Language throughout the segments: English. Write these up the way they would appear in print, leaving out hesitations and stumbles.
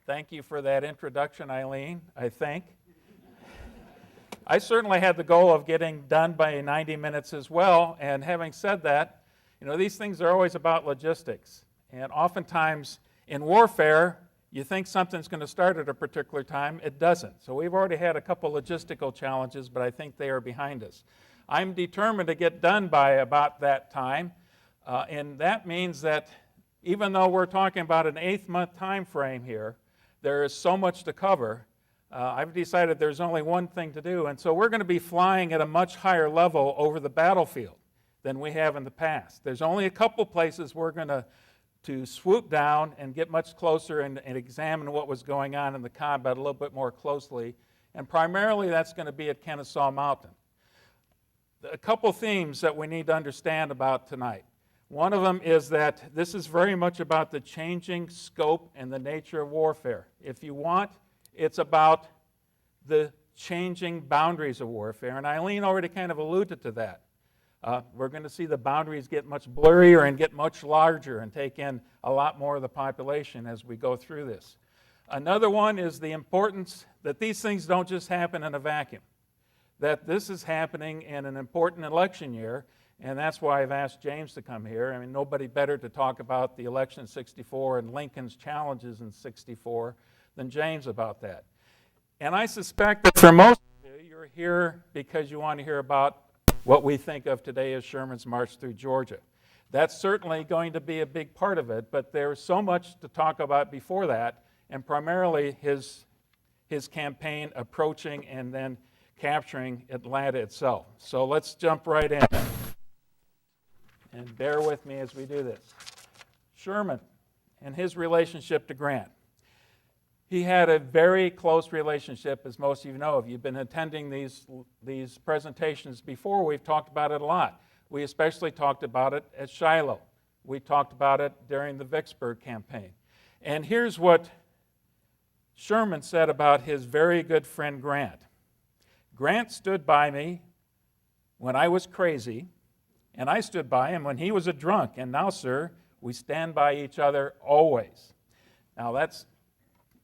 Thank you for that introduction, Eileen, I think. I certainly had the goal of getting done by 90 minutes as well, and having said that, these things are always about logistics. And oftentimes in warfare, you think something's going to start at a particular time. It doesn't. So we've already had a couple logistical challenges, but I think they are behind us. I'm determined to get done by about that time, and that means that even though we're talking about an 8-month time frame here, there is so much to cover. I've decided there's only one thing to do, and so we're going to be flying at a much higher level over the battlefield than we have in the past. There's only a couple places we're going to swoop down and get much closer and examine what was going on in the combat a little bit more closely, and primarily that's going to be at Kennesaw Mountain. A couple themes that we need to understand about tonight. One of them is that this is very much about the changing scope and the nature of warfare. If you want, it's about the changing boundaries of warfare, and Eileen already kind of alluded to that. We're going to see the boundaries get much blurrier and get much larger and take in a lot more of the population as we go through this. Another one is the importance that these things don't just happen in a vacuum, that this is happening in an important election year, and that's why I've asked James to come here. I mean, nobody better to talk about the election in '64 and Lincoln's challenges in '64 than James about that. And I suspect that for most of you, you're here because you want to hear about what we think of today as Sherman's march through Georgia. That's certainly going to be a big part of it, but there's so much to talk about before that, and primarily his campaign approaching and then capturing Atlanta itself. So let's jump right in. And bear with me as we do this. Sherman and his relationship to Grant. He had a very close relationship, as most of you know. If you've been attending these presentations before, we've talked about it a lot. We especially talked about it at Shiloh. We talked about it during the Vicksburg campaign. And here's what Sherman said about his very good friend Grant. Grant stood by me when I was crazy, and I stood by him when he was a drunk. And now, sir, we stand by each other always. Now, that's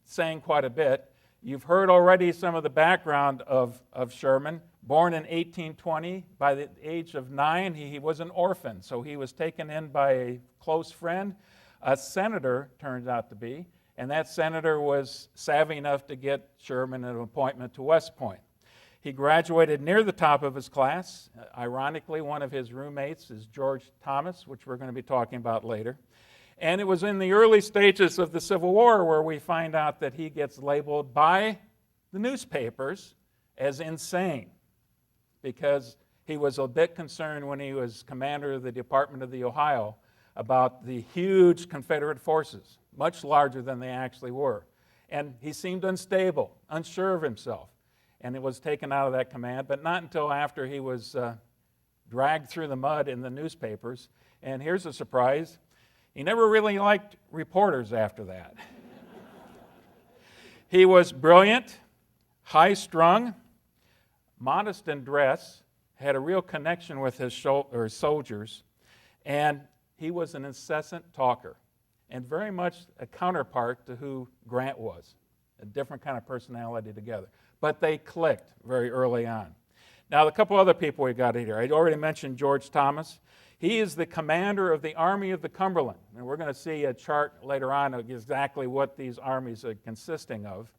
saying quite a bit. You've heard already some of the background of Sherman. Born in 1820, by the age of 9, he was an orphan. So he was taken in by a close friend, a senator, turns out to be. And that senator was savvy enough to get Sherman an appointment to West Point. He graduated near the top of his class. Ironically, one of his roommates is George Thomas, which we're going to be talking about later. And it was in the early stages of the Civil War where we find out that he gets labeled by the newspapers as insane because he was a bit concerned when he was commander of the Department of the Ohio about the huge Confederate forces, much larger than they actually were. And he seemed unstable, unsure of himself. And it was taken out of that command, but not until after he was dragged through the mud in the newspapers. And here's a surprise. He never really liked reporters after that. He was brilliant, high-strung, modest in dress, had a real connection with his soldiers, and he was an incessant talker, and very much a counterpart to who Grant was, a different kind of personality together. But they clicked very early on. Now, a couple other people we got here. I already mentioned George Thomas. He is the commander of the Army of the Cumberland. And we're going to see a chart later on of exactly what these armies are consisting of.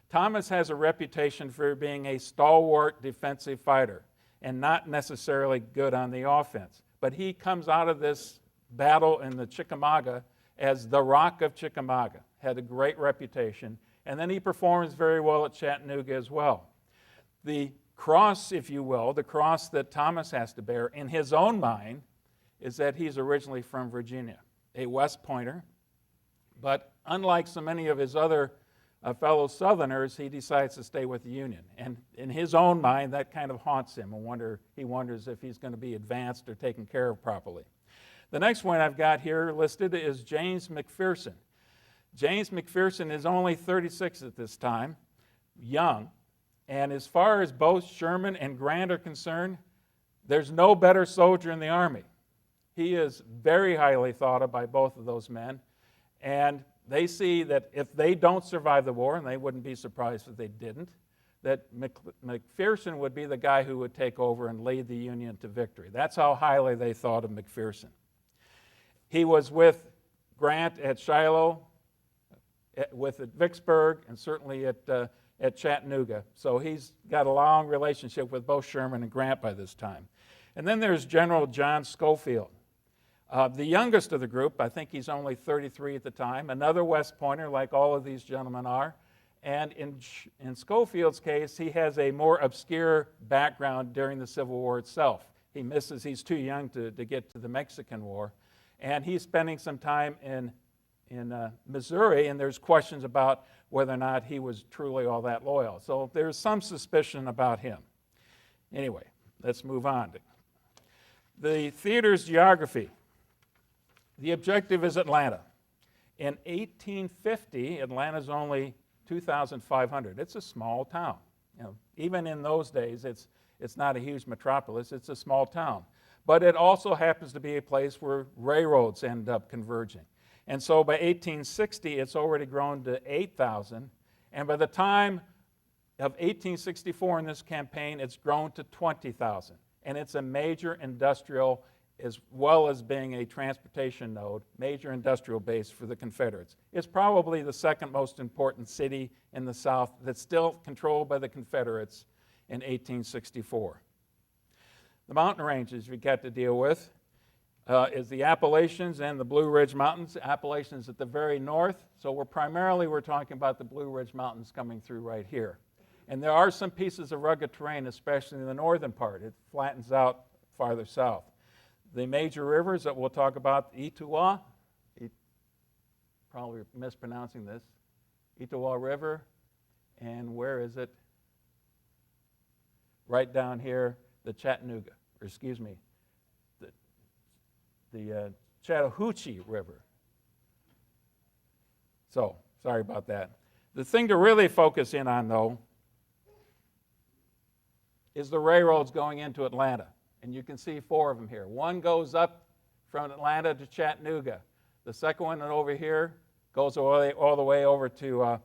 Thomas has a reputation for being a stalwart defensive fighter and not necessarily good on the offense. But he comes out of this battle in the Chickamauga as the Rock of Chickamauga, had a great reputation. And then he performs very well at Chattanooga as well. The cross, if you will, the cross that Thomas has to bear in his own mind is that he's originally from Virginia, a West Pointer. But unlike so many of his other fellow Southerners, he decides to stay with the Union. And in his own mind, that kind of haunts him. He wonders if he's going to be advanced or taken care of properly. The next one I've got here listed is James McPherson. James McPherson is only 36 at this time, young. And as far as both Sherman and Grant are concerned, there's no better soldier in the Army. He is very highly thought of by both of those men. And They see that if they don't survive the war, and they wouldn't be surprised if they didn't, that McPherson would be the guy who would take over and lead the Union to victory. That's how highly they thought of McPherson. He was with Grant at Shiloh, at Vicksburg, and certainly at Chattanooga. So he's got a long relationship with both Sherman and Grant by this time. And then there's General John Schofield. The youngest of the group, I think he's only 33 at the time, another West Pointer like all of these gentlemen are. And in Schofield's case, he has a more obscure background during the Civil War itself. He's too young to get to the Mexican War. And he's spending some time in Missouri, and there's questions about whether or not he was truly all that loyal. So there's some suspicion about him. Anyway, let's move on. The theater's geography. The objective is Atlanta. In 1850, Atlanta's only 2,500. It's a small town. Even in those days, it's not a huge metropolis. It's a small town. But it also happens to be a place where railroads end up converging. And so by 1860, it's already grown to 8,000. And by the time of 1864 in this campaign, it's grown to 20,000. And it's a major industrial, as well as being a transportation node, major industrial base for the Confederates. It's probably the second most important city in the South that's still controlled by the Confederates in 1864. The mountain ranges we got to deal with is the Appalachians and the Blue Ridge Mountains. Appalachians at the very north, so we're talking about the Blue Ridge Mountains coming through right here. And there are some pieces of rugged terrain, especially in the northern part. It flattens out farther south. The major rivers that we'll talk about, Etowah, probably mispronouncing this, Etowah River, and where is it? Right down here, the Chattanooga, or excuse me, the Chattahoochee River. So, sorry about that. The thing to really focus in on, though, is the railroads going into Atlanta. And you can see 4 of them here. One goes up from Atlanta to Chattanooga. The second one over here goes all the way over to,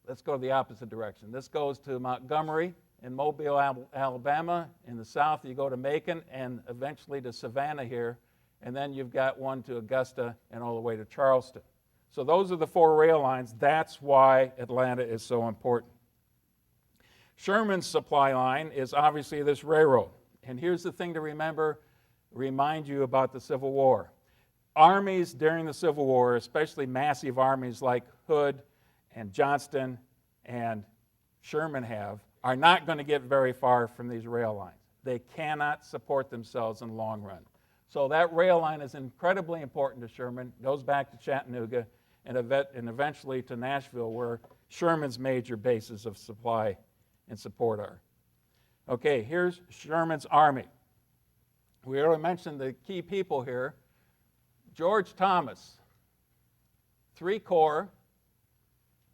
let's go the opposite direction. This goes to Montgomery in Mobile, Alabama. In the south, you go to Macon and eventually to Savannah here. And then you've got one to Augusta and all the way to Charleston. So those are the 4 rail lines. That's why Atlanta is so important. Sherman's supply line is obviously this railroad. And here's the thing to remind you about the Civil War. Armies during the Civil War, especially massive armies like Hood and Johnston and Sherman are not going to get very far from these rail lines. They cannot support themselves in the long run. So that rail line is incredibly important to Sherman, goes back to Chattanooga, and eventually to Nashville, where Sherman's major bases of supply and support are. Okay, here's Sherman's army. We already mentioned the key people here. George Thomas, 3 corps,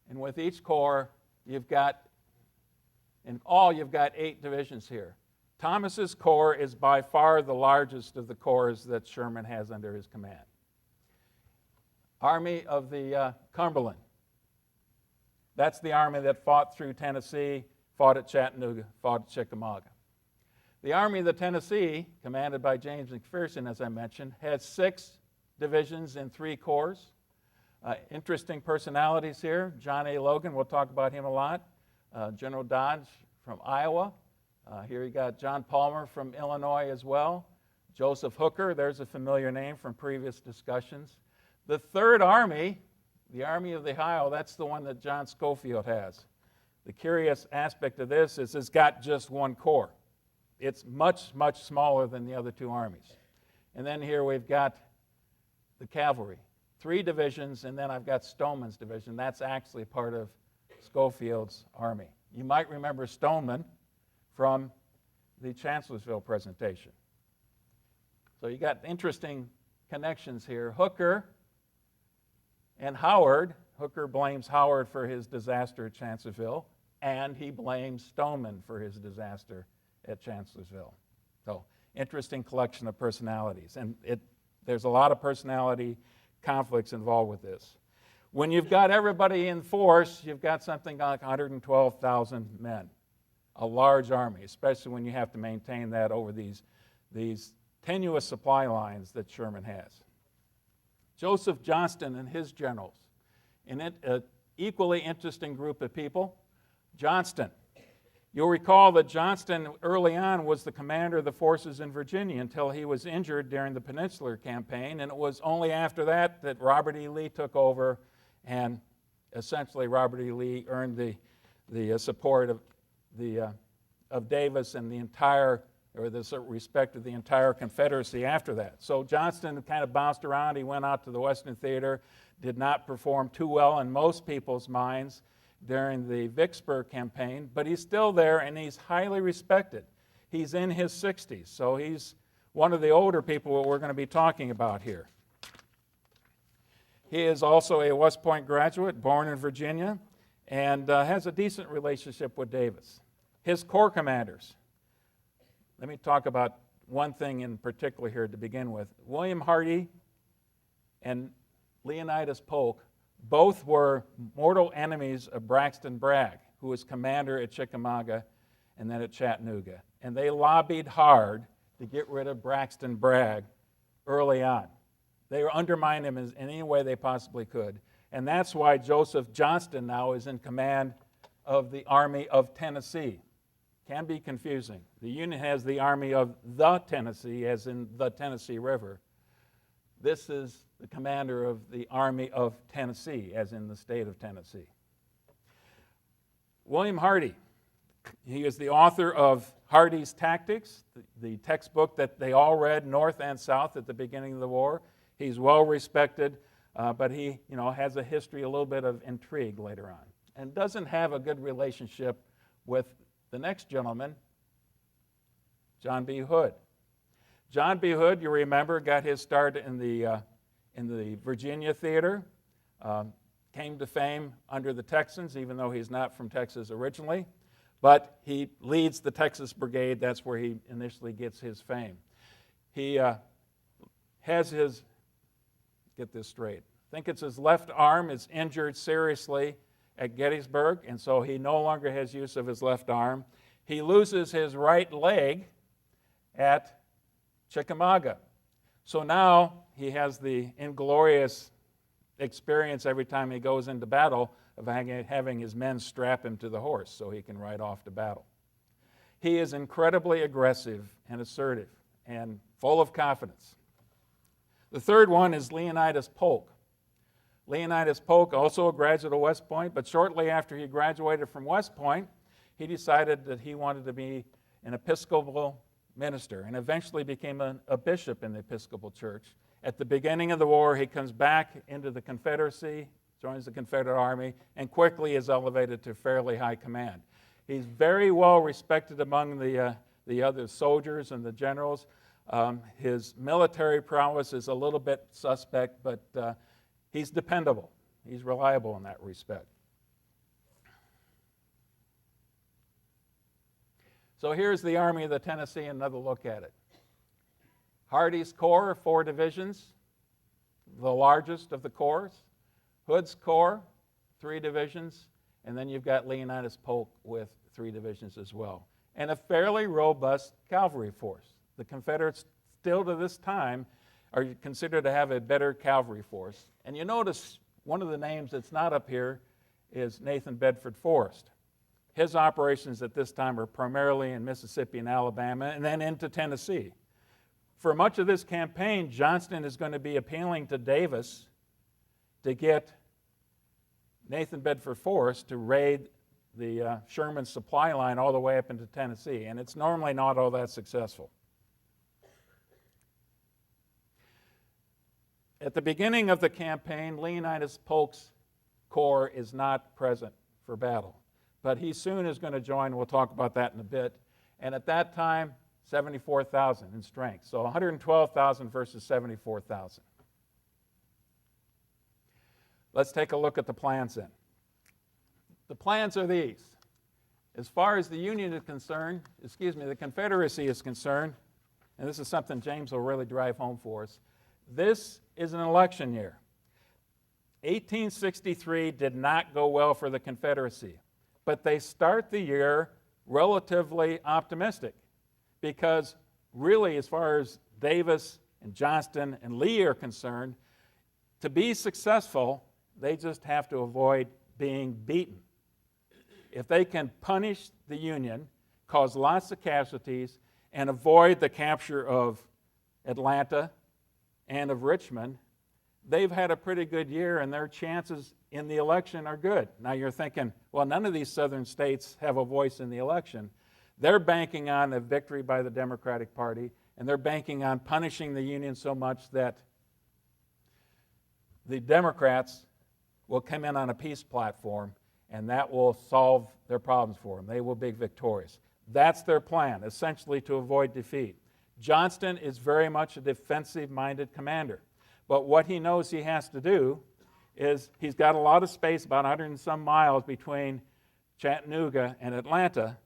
and with each corps, you've got 8 divisions here. Thomas's corps is by far the largest of the corps that Sherman has under his command. Army of the Cumberland. That's the army that fought through Tennessee, fought at Chattanooga, fought at Chickamauga. The Army of the Tennessee, commanded by James McPherson, as I mentioned, had 6 divisions and 3 corps. Interesting personalities here. John A. Logan, we'll talk about him a lot. General Dodge from Iowa. Here you got John Palmer from Illinois as well. Joseph Hooker, there's a familiar name from previous discussions. The 3rd Army, the Army of the Ohio, that's the one that John Schofield has. The curious aspect of this is it's got just 1 corps. It's much, much smaller than the other 2 armies. And then here we've got the cavalry, 3 divisions, and then I've got Stoneman's division. That's actually part of Schofield's army. You might remember Stoneman from the Chancellorsville presentation. So you got interesting connections here. Hooker and Howard. Hooker blames Howard for his disaster at Chancellorsville, and he blames Stoneman for his disaster at Chancellorsville. So interesting collection of personalities. And there's a lot of personality conflicts involved with this. When you've got everybody in force, you've got something like 112,000 men, a large army, especially when you have to maintain that over these tenuous supply lines that Sherman has. Joseph Johnston and his generals. In it, an equally interesting group of people. Johnston. You'll recall that Johnston early on was the commander of the forces in Virginia until he was injured during the Peninsular Campaign, and it was only after that that Robert E. Lee took over, and essentially Robert E. Lee earned the support of Davis and the entire, or the respect of the entire Confederacy after that. So Johnston kind of bounced around. He went out to the Western Theater, did not perform too well in most people's minds during the Vicksburg campaign, but he's still there and he's highly respected. He's in his 60s, so he's one of the older people that we're going to be talking about here. He is also a West Point graduate, born in Virginia, and has a decent relationship with Davis. His corps commanders. Let me talk about one thing in particular here to begin with. William Hardee and Leonidas Polk both were mortal enemies of Braxton Bragg, who was commander at Chickamauga and then at Chattanooga. And they lobbied hard to get rid of Braxton Bragg early on. They undermined him in any way they possibly could. And that's why Joseph Johnston now is in command of the Army of Tennessee. Can be confusing. The Union has the Army of the Tennessee, as in the Tennessee River. This is the commander of the Army of Tennessee, as in the state of Tennessee. William Hardee. He is the author of Hardee's Tactics, the textbook that they all read north and south at the beginning of the war. He's well respected, but he has a history, a little bit of intrigue later on, and doesn't have a good relationship with the next gentleman, John B. Hood. John B. Hood, you remember, got his start in the Virginia theater, came to fame under the Texans, even though he's not from Texas originally, but he leads the Texas Brigade. That's where he initially gets his fame. He has his, get this straight, I think it's his left arm is injured seriously at Gettysburg, and so he no longer has use of his left arm. He loses his right leg at Chickamauga. So now he has the inglorious experience every time he goes into battle of having his men strap him to the horse so he can ride off to battle. He is incredibly aggressive and assertive and full of confidence. The third one is Leonidas Polk. Leonidas Polk, also a graduate of West Point, but shortly after he graduated from West Point, he decided that he wanted to be an Episcopal minister and eventually became a bishop in the Episcopal Church. At the beginning of the war, he comes back into the Confederacy, joins the Confederate Army, and quickly is elevated to fairly high command. He's very well respected among the other soldiers and the generals. His military prowess is a little bit suspect, but he's dependable. He's reliable in that respect. So here's the Army of the Tennessee, another look at it. Hardee's Corps, 4 divisions, the largest of the corps. Hood's Corps, 3 divisions, and then you've got Leonidas Polk with 3 divisions as well. And a fairly robust cavalry force. The Confederates still to this time are considered to have a better cavalry force. And you notice one of the names that's not up here is Nathan Bedford Forrest. His operations at this time are primarily in Mississippi and Alabama and then into Tennessee. For much of this campaign, Johnston is going to be appealing to Davis to get Nathan Bedford Forrest to raid the Sherman supply line all the way up into Tennessee, and it's normally not all that successful. At the beginning of the campaign, Leonidas Polk's corps is not present for battle, but he soon is going to join. We'll talk about that in a bit. And at that time, 74,000 in strength. So 112,000 versus 74,000. Let's take a look at the plans then. The plans are these. As far as the Union is concerned, the Confederacy is concerned, and this is something James will really drive home for us, this is an election year. 1863 did not go well for the Confederacy, but they start the year relatively optimistic because really, as far as Davis and Johnston and Lee are concerned, to be successful, they just have to avoid being beaten. If they can punish the Union, cause lots of casualties, and avoid the capture of Atlanta and of Richmond, they've had a pretty good year and their chances in the election are good. Now you're thinking, well, none of these southern states have a voice in the election. They're banking on a victory by the Democratic Party, and they're banking on punishing the Union so much that the Democrats will come in on a peace platform, and that will solve their problems for them. They will be victorious. That's their plan, essentially to avoid defeat. Johnston is very much a defensive-minded commander, but what he knows he has to do is he's got a lot of space, about 100 and some miles between Chattanooga and Atlanta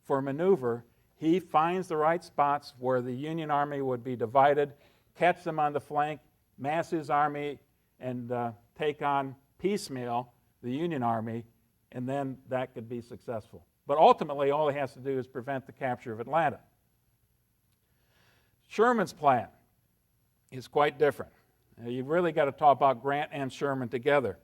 for maneuver. He finds the right spots where the Union Army would be divided, catch them on the flank, mass his army, and take on piecemeal the Union Army, and then that could be successful. But ultimately, all he has to do is prevent the capture of Atlanta. Sherman's plan is quite different. You've really got to talk about Grant and Sherman together.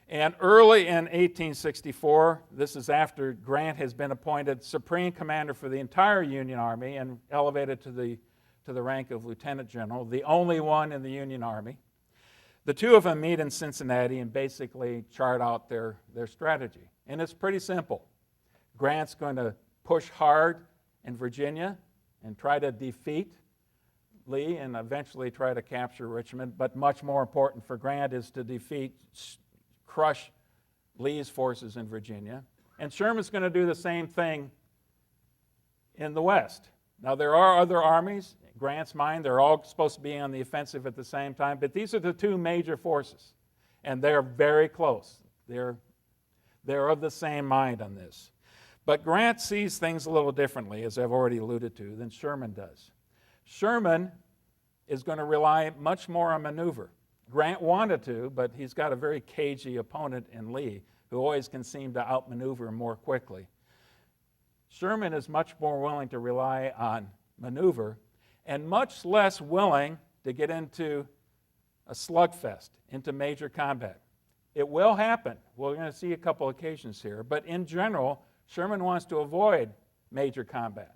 And early in 1864, this is after Grant has been appointed Supreme Commander for the entire Union Army and elevated to the rank of Lieutenant General, the only one in the Union Army. The two of them meet in Cincinnati and basically chart out their strategy. And it's pretty simple. Grant's going to push hard in Virginia and try to defeat Lee and eventually try to capture Richmond, but much more important for Grant is to crush Lee's forces in Virginia. And Sherman's going to do the same thing in the West. Now, there are other armies. In Grant's mind, they're all supposed to be on the offensive at the same time, but these are the two major forces, and they're very close. They're of the same mind on this. But Grant sees things a little differently, as I've already alluded to, than Sherman does. Sherman is going to rely much more on maneuver. Grant wanted to, but he's got a very cagey opponent in Lee, who always can seem to outmaneuver more quickly. Sherman is much more willing to rely on maneuver and much less willing to get into a slugfest, into major combat. It will happen. We're going to see a couple occasions here, but in general, Sherman wants to avoid major combat.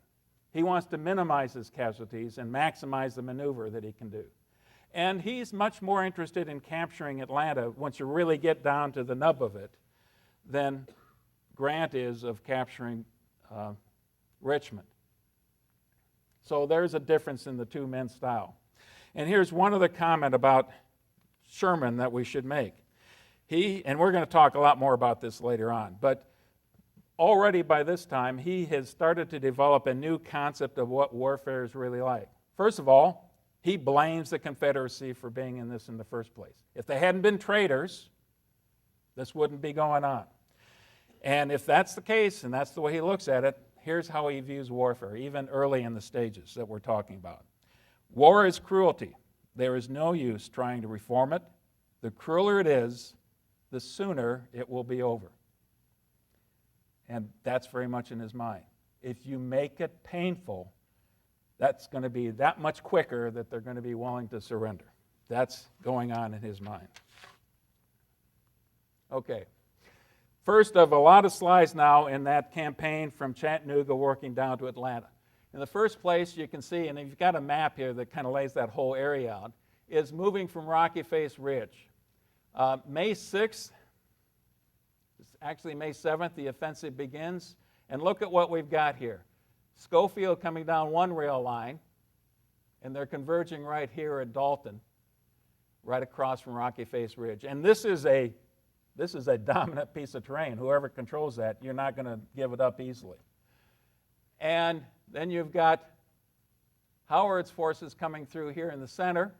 He wants to minimize his casualties and maximize the maneuver that he can do. And he's much more interested in capturing Atlanta, once you really get down to the nub of it, than Grant is of capturing Richmond. So there's a difference in the two men's style. And here's one other comment about Sherman that we should make. And we're going to talk a lot more about this later on, but already by this time, he has started to develop a new concept of what warfare is really like. First of all, he blames the Confederacy for being in this in the first place. If they hadn't been traitors, this wouldn't be going on. And if that's the case, and that's the way he looks at it, here's how he views warfare, even early in the stages that we're talking about. War is cruelty. There is no use trying to reform it. The crueler it is, the sooner it will be over. And that's very much in his mind. If you make it painful, that's going to be that much quicker that they're going to be willing to surrender. That's going on in his mind. Okay. First of a lot of slides now in that campaign from Chattanooga working down to Atlanta. In the first place, you can see, and you've got a map here that kind of lays that whole area out, is moving from Rocky Face Ridge. May 6th, actually May 7th, the offensive begins. And look at what we've got here. Schofield coming down one rail line, and they're converging right here at Dalton, right across from Rocky Face Ridge. And this is a dominant piece of terrain. Whoever controls that, you're not going to give it up easily. And then you've got Howard's forces coming through here in the center.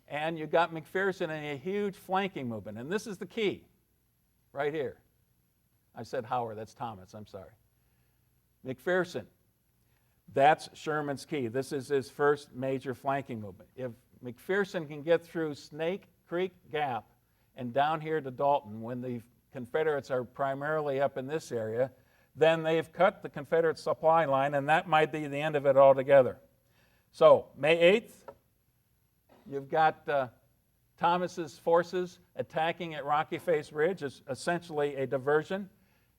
And you've got McPherson in a huge flanking movement. And this is the key, right here. I said Howard, that's Thomas, I'm sorry. McPherson, that's Sherman's key. This is his first major flanking movement. If McPherson can get through Snake Creek Gap and down here to Dalton, when the Confederates are primarily up in this area, then they've cut the Confederate supply line, and that might be the end of it altogether. So, May 8th, you've got Thomas's forces attacking at Rocky Face Ridge. It's essentially a diversion.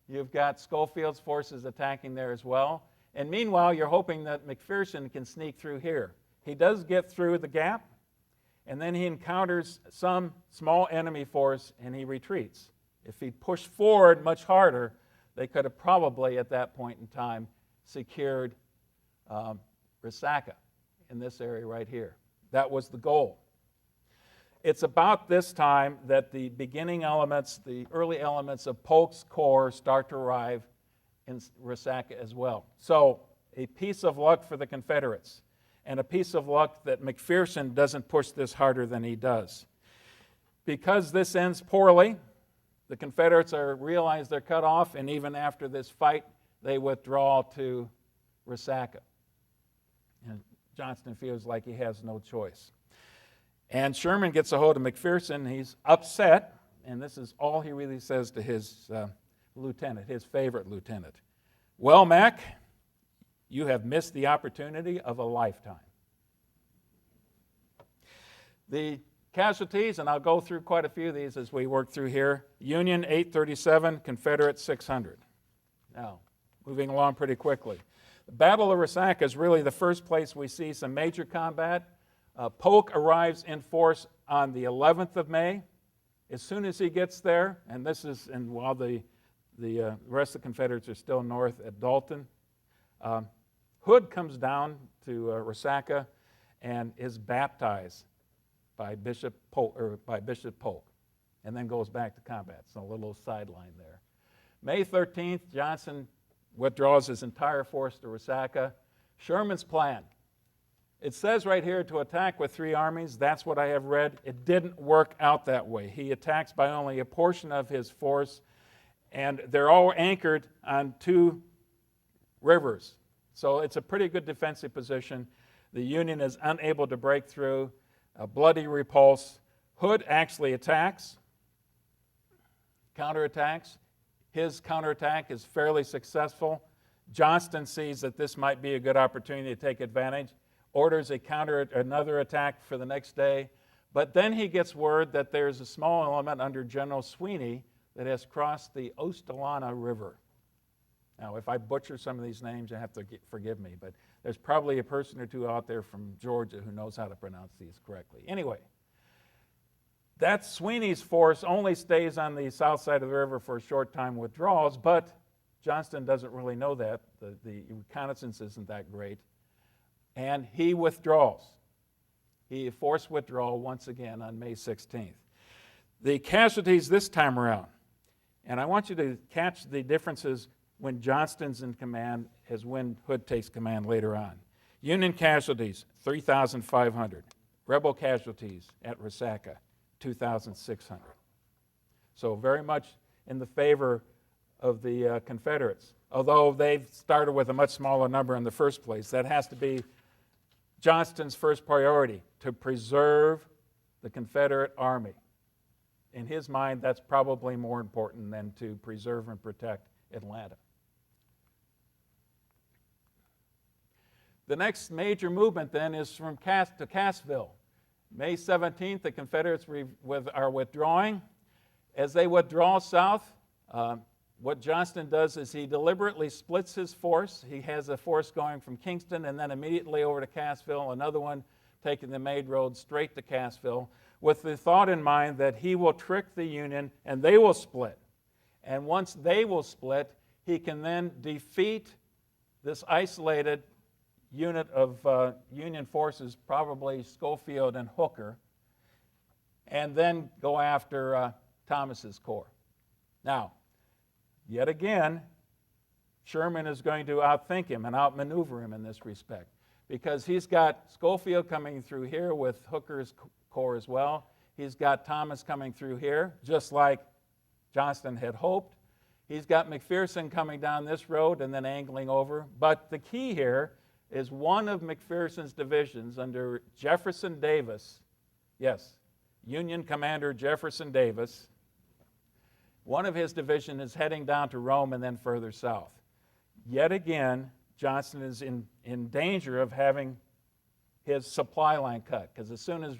You've got Schofield's forces attacking there as well. And meanwhile, you're hoping that McPherson can sneak through here. He does get through the gap, and then he encounters some small enemy force, and he retreats. If he pushed forward much harder, they could have probably, at that point in time, secured Resaca in this area right here. That was the goal. It's about this time that the beginning elements, the early elements of Polk's Corps start to arrive in Resaca as well. So, a piece of luck for the Confederates, and a piece of luck that McPherson doesn't push this harder than he does. Because this ends poorly, the Confederates realize they're cut off, and even after this fight, they withdraw to Resaca. And Johnston feels like he has no choice. And Sherman gets a hold of McPherson. He's upset, and this is all he really says to his lieutenant, his favorite lieutenant. Well, Mac, you have missed the opportunity of a lifetime. The casualties, and I'll go through quite a few of these as we work through here. Union 837, Confederate 600. Now, moving along pretty quickly. The Battle of Resaca is really the first place we see some major combat. Polk arrives in force on the 11th of May. As soon as he gets there, and while the rest of the Confederates are still north at Dalton, Hood comes down to Resaca and is baptized by Bishop Polk, and then goes back to combat. So a little sideline there. May 13th, Johnson withdraws his entire force to Resaca. Sherman's plan. It says right here to attack with 3 armies. That's what I have read. It didn't work out that way. He attacks by only a portion of his force, and they're all anchored on 2 rivers. So it's a pretty good defensive position. The Union is unable to break through. A bloody repulse. Hood actually attacks, counterattacks. His counterattack is fairly successful. Johnston sees that this might be a good opportunity to take advantage, orders another attack for the next day, but then he gets word that there's a small element under General Sweeney that has crossed the Ostalana River. Now, if I butcher some of these names, you have to forgive me, but there's probably a person or two out there from Georgia who knows how to pronounce these correctly. Anyway, that Sweeney's force only stays on the south side of the river for a short time, withdraws, but Johnston doesn't really know that. The reconnaissance isn't that great. And he withdraws. He forced withdrawal once again on May 16th. The casualties this time around, and I want you to catch the differences when Johnston's in command as when Hood takes command later on. Union casualties, 3,500. Rebel casualties at Resaca, 2,600. So very much in the favor of the Confederates. Although they've started with a much smaller number in the first place, that has to be Johnston's first priority, to preserve the Confederate Army. In his mind, that's probably more important than to preserve and protect Atlanta. The next major movement then is from to Cassville. May 17th, the Confederates are withdrawing. As they withdraw south, what Johnston does is he deliberately splits his force. He has a force going from Kingston and then immediately over to Cassville, another one taking the Maid Road straight to Cassville, with the thought in mind that he will trick the Union and they will split. And once they will split, he can then defeat this isolated unit of Union forces, probably Schofield and Hooker, and then go after Thomas's corps. Now, yet again, Sherman is going to outthink him and outmaneuver him in this respect, because he's got Schofield coming through here with Hooker's corps as well. He's got Thomas coming through here, just like Johnston had hoped. He's got McPherson coming down this road and then angling over. But the key here is one of McPherson's divisions under Jefferson Davis. Yes, Union Commander Jefferson Davis. One of his division is heading down to Rome and then further south. Yet again, Johnston is in danger of having his supply line cut, because as soon as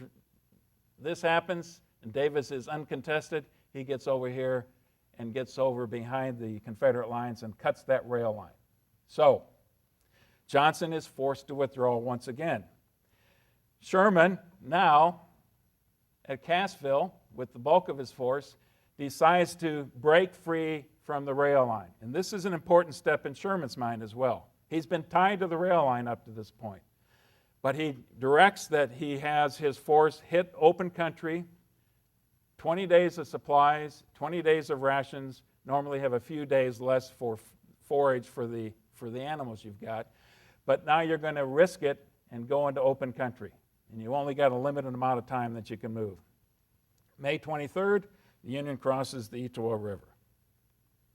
this happens and Davis is uncontested, he gets over here and gets over behind the Confederate lines and cuts that rail line. So, Johnston is forced to withdraw once again. Sherman, now at Cassville, with the bulk of his force, decides to break free from the rail line. And this is an important step in Sherman's mind as well. He's been tied to the rail line up to this point. But he directs that he has his force hit open country, 20 days of supplies, 20 days of rations, normally have a few days less for forage for the animals you've got. But now you're going to risk it and go into open country. And you only got a limited amount of time that you can move. May 23rd, the Union crosses the Etowah River.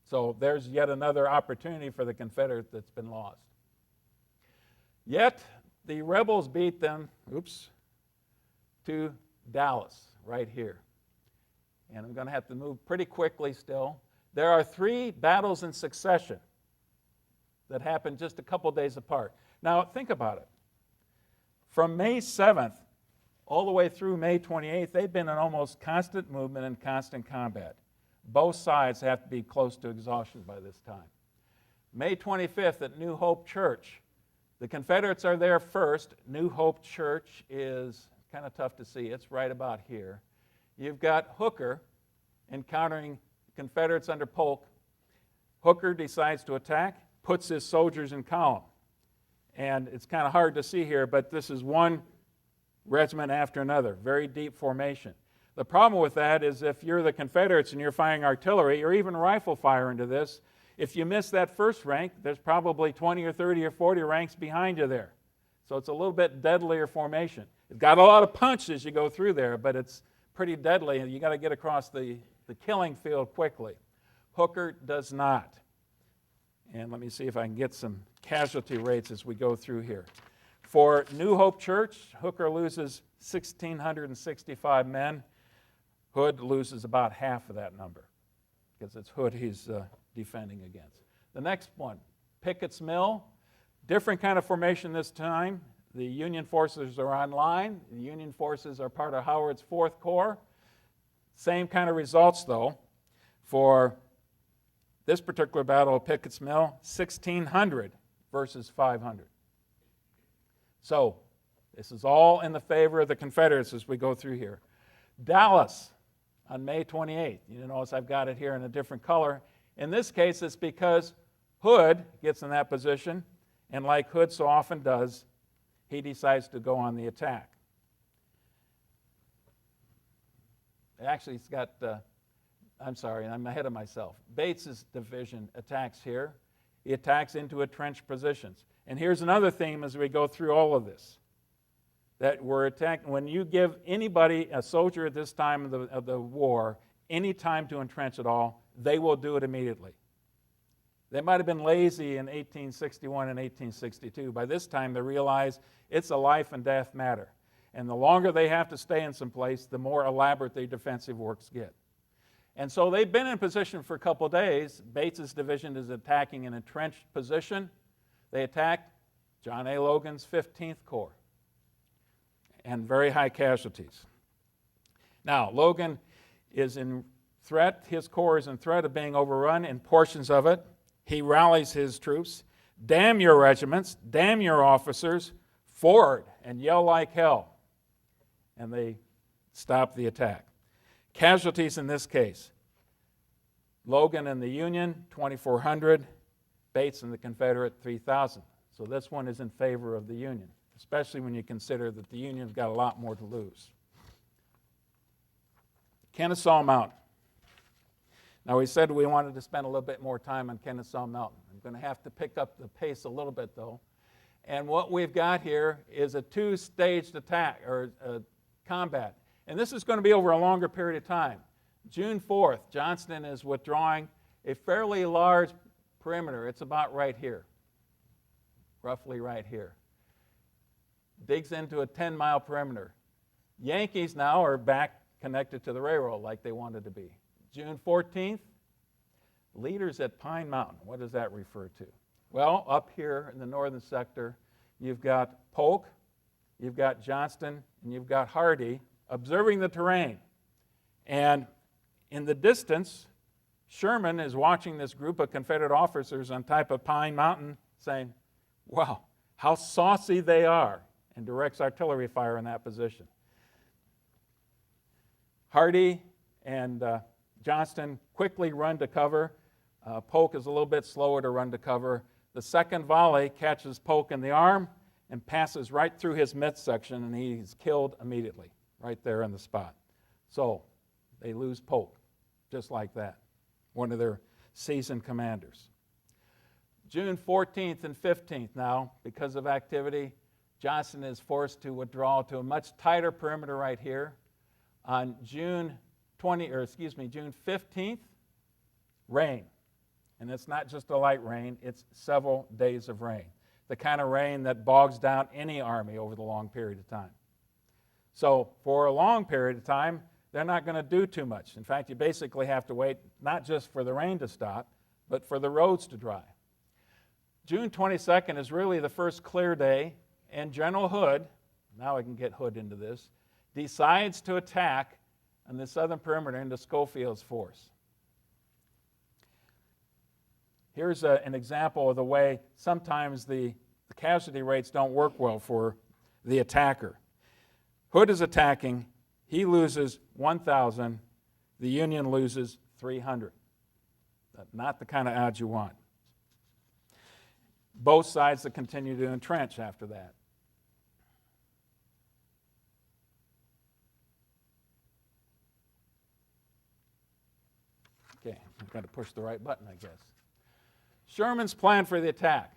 So there's yet another opportunity for the Confederates that's been lost. Yet, the rebels beat them, to Dallas, right here. And I'm going to have to move pretty quickly still. There are 3 battles in succession that happened just a couple days apart. Now, think about it. From May 7th all the way through May 28th, they've been in almost constant movement and constant combat. Both sides have to be close to exhaustion by this time. May 25th at New Hope Church, the Confederates are there first. New Hope Church is kind of tough to see. It's right about here. You've got Hooker encountering Confederates under Polk. Hooker decides to attack, puts his soldiers in column. And it's kind of hard to see here, but this is one regiment after another, very deep formation. The problem with that is if you're the Confederates and you're firing artillery or even rifle fire into this, if you miss that first rank, there's probably 20 or 30 or 40 ranks behind you there. So it's a little bit deadlier formation. It's got a lot of punch as you go through there, but it's pretty deadly, and you got to get across the killing field quickly. Hooker does not. And let me see if I can get some casualty rates as we go through here. For New Hope Church, Hooker loses 1,665 men. Hood loses about half of that number, because it's Hood he's defending against. The next one, Pickett's Mill. Different kind of formation this time. The Union forces are on line. The Union forces are part of Howard's 4th Corps. Same kind of results, though. For this particular battle of Pickett's Mill, 1,600 versus 500. So, this is all in the favor of the Confederates as we go through here. Dallas on May 28th. You notice I've got it here in a different color. In this case, it's because Hood gets in that position, and like Hood so often does, he decides to go on the attack. Actually, he's got, I'm ahead of myself. Bates's division attacks here. He attacks into entrenched positions. And here's another theme as we go through all of this. That we're attacked, when you give anybody, a soldier at this time of the war, any time to entrench at all, they will do it immediately. They might have been lazy in 1861 and 1862. By this time, they realize it's a life and death matter. And the longer they have to stay in some place, the more elaborate their defensive works get. And so they've been in position for a couple days. Bates's division is attacking an entrenched position. They attacked John A. Logan's 15th Corps. And very high casualties. Now, Logan is in threat. His corps is in threat of being overrun in portions of it. He rallies his troops. Damn your regiments, damn your officers, forward, and yell like hell. And they stop the attack. Casualties in this case. Logan and the Union, 2,400. Bates and the Confederate, 3,000. So this one is in favor of the Union, especially when you consider that the Union's got a lot more to lose. Kennesaw Mountain. Now, we said we wanted to spend a little bit more time on Kennesaw Mountain. I'm going to have to pick up the pace a little bit, though. And what we've got here is a 2-staged attack, or combat. And this is going to be over a longer period of time. June 4th, Johnston is withdrawing a fairly large perimeter. It's about right here, roughly right here. Digs into a 10-mile perimeter. Yankees now are back connected to the railroad like they wanted to be. June 14th, leaders at Pine Mountain. What does that refer to? Well, up here in the northern sector, you've got Polk, you've got Johnston, and you've got Hardee observing the terrain. And in the distance, Sherman is watching this group of Confederate officers on top of Pine Mountain saying, wow, how saucy they are, and directs artillery fire in that position. Hardee and Johnston quickly run to cover. Polk is a little bit slower to run to cover. The second volley catches Polk in the arm and passes right through his midsection, and he's killed immediately, right there in the spot. So they lose Polk, just like that, one of their seasoned commanders. June 14th and 15th now, because of activity, Johnston is forced to withdraw to a much tighter perimeter right here. On June 15th, rain. And it's not just a light rain, it's several days of rain. The kind of rain that bogs down any army over the long period of time. So for a long period of time, they're not going to do too much. In fact, you basically have to wait not just for the rain to stop, but for the roads to dry. June 22nd is really the first clear day, and General Hood, now I can get Hood into this, decides to attack on the southern perimeter into Schofield's force. Here's an example of the way sometimes the casualty rates don't work well for the attacker. Hood is attacking. He loses 1,000. The Union loses 300. Not the kind of odds you want. Both sides that continue to entrench after that. Okay, I've got to push the right button, I guess. Sherman's plan for the attack.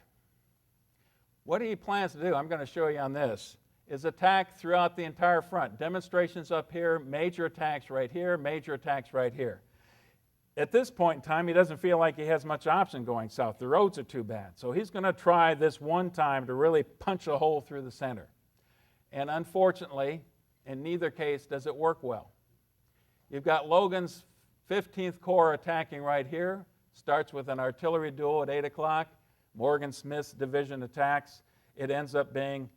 What he plans to do, I'm going to show you on this, is attack throughout the entire front. Demonstrations up here, major attacks right here, major attacks right here. At this point in time, he doesn't feel like he has much option going south. The roads are too bad. So he's going to try this one time to really punch a hole through the center. And unfortunately, in neither case does it work well. You've got Logan's 15th Corps attacking right here. Starts with an artillery duel at 8 o'clock. Morgan Smith's division attacks. It ends up being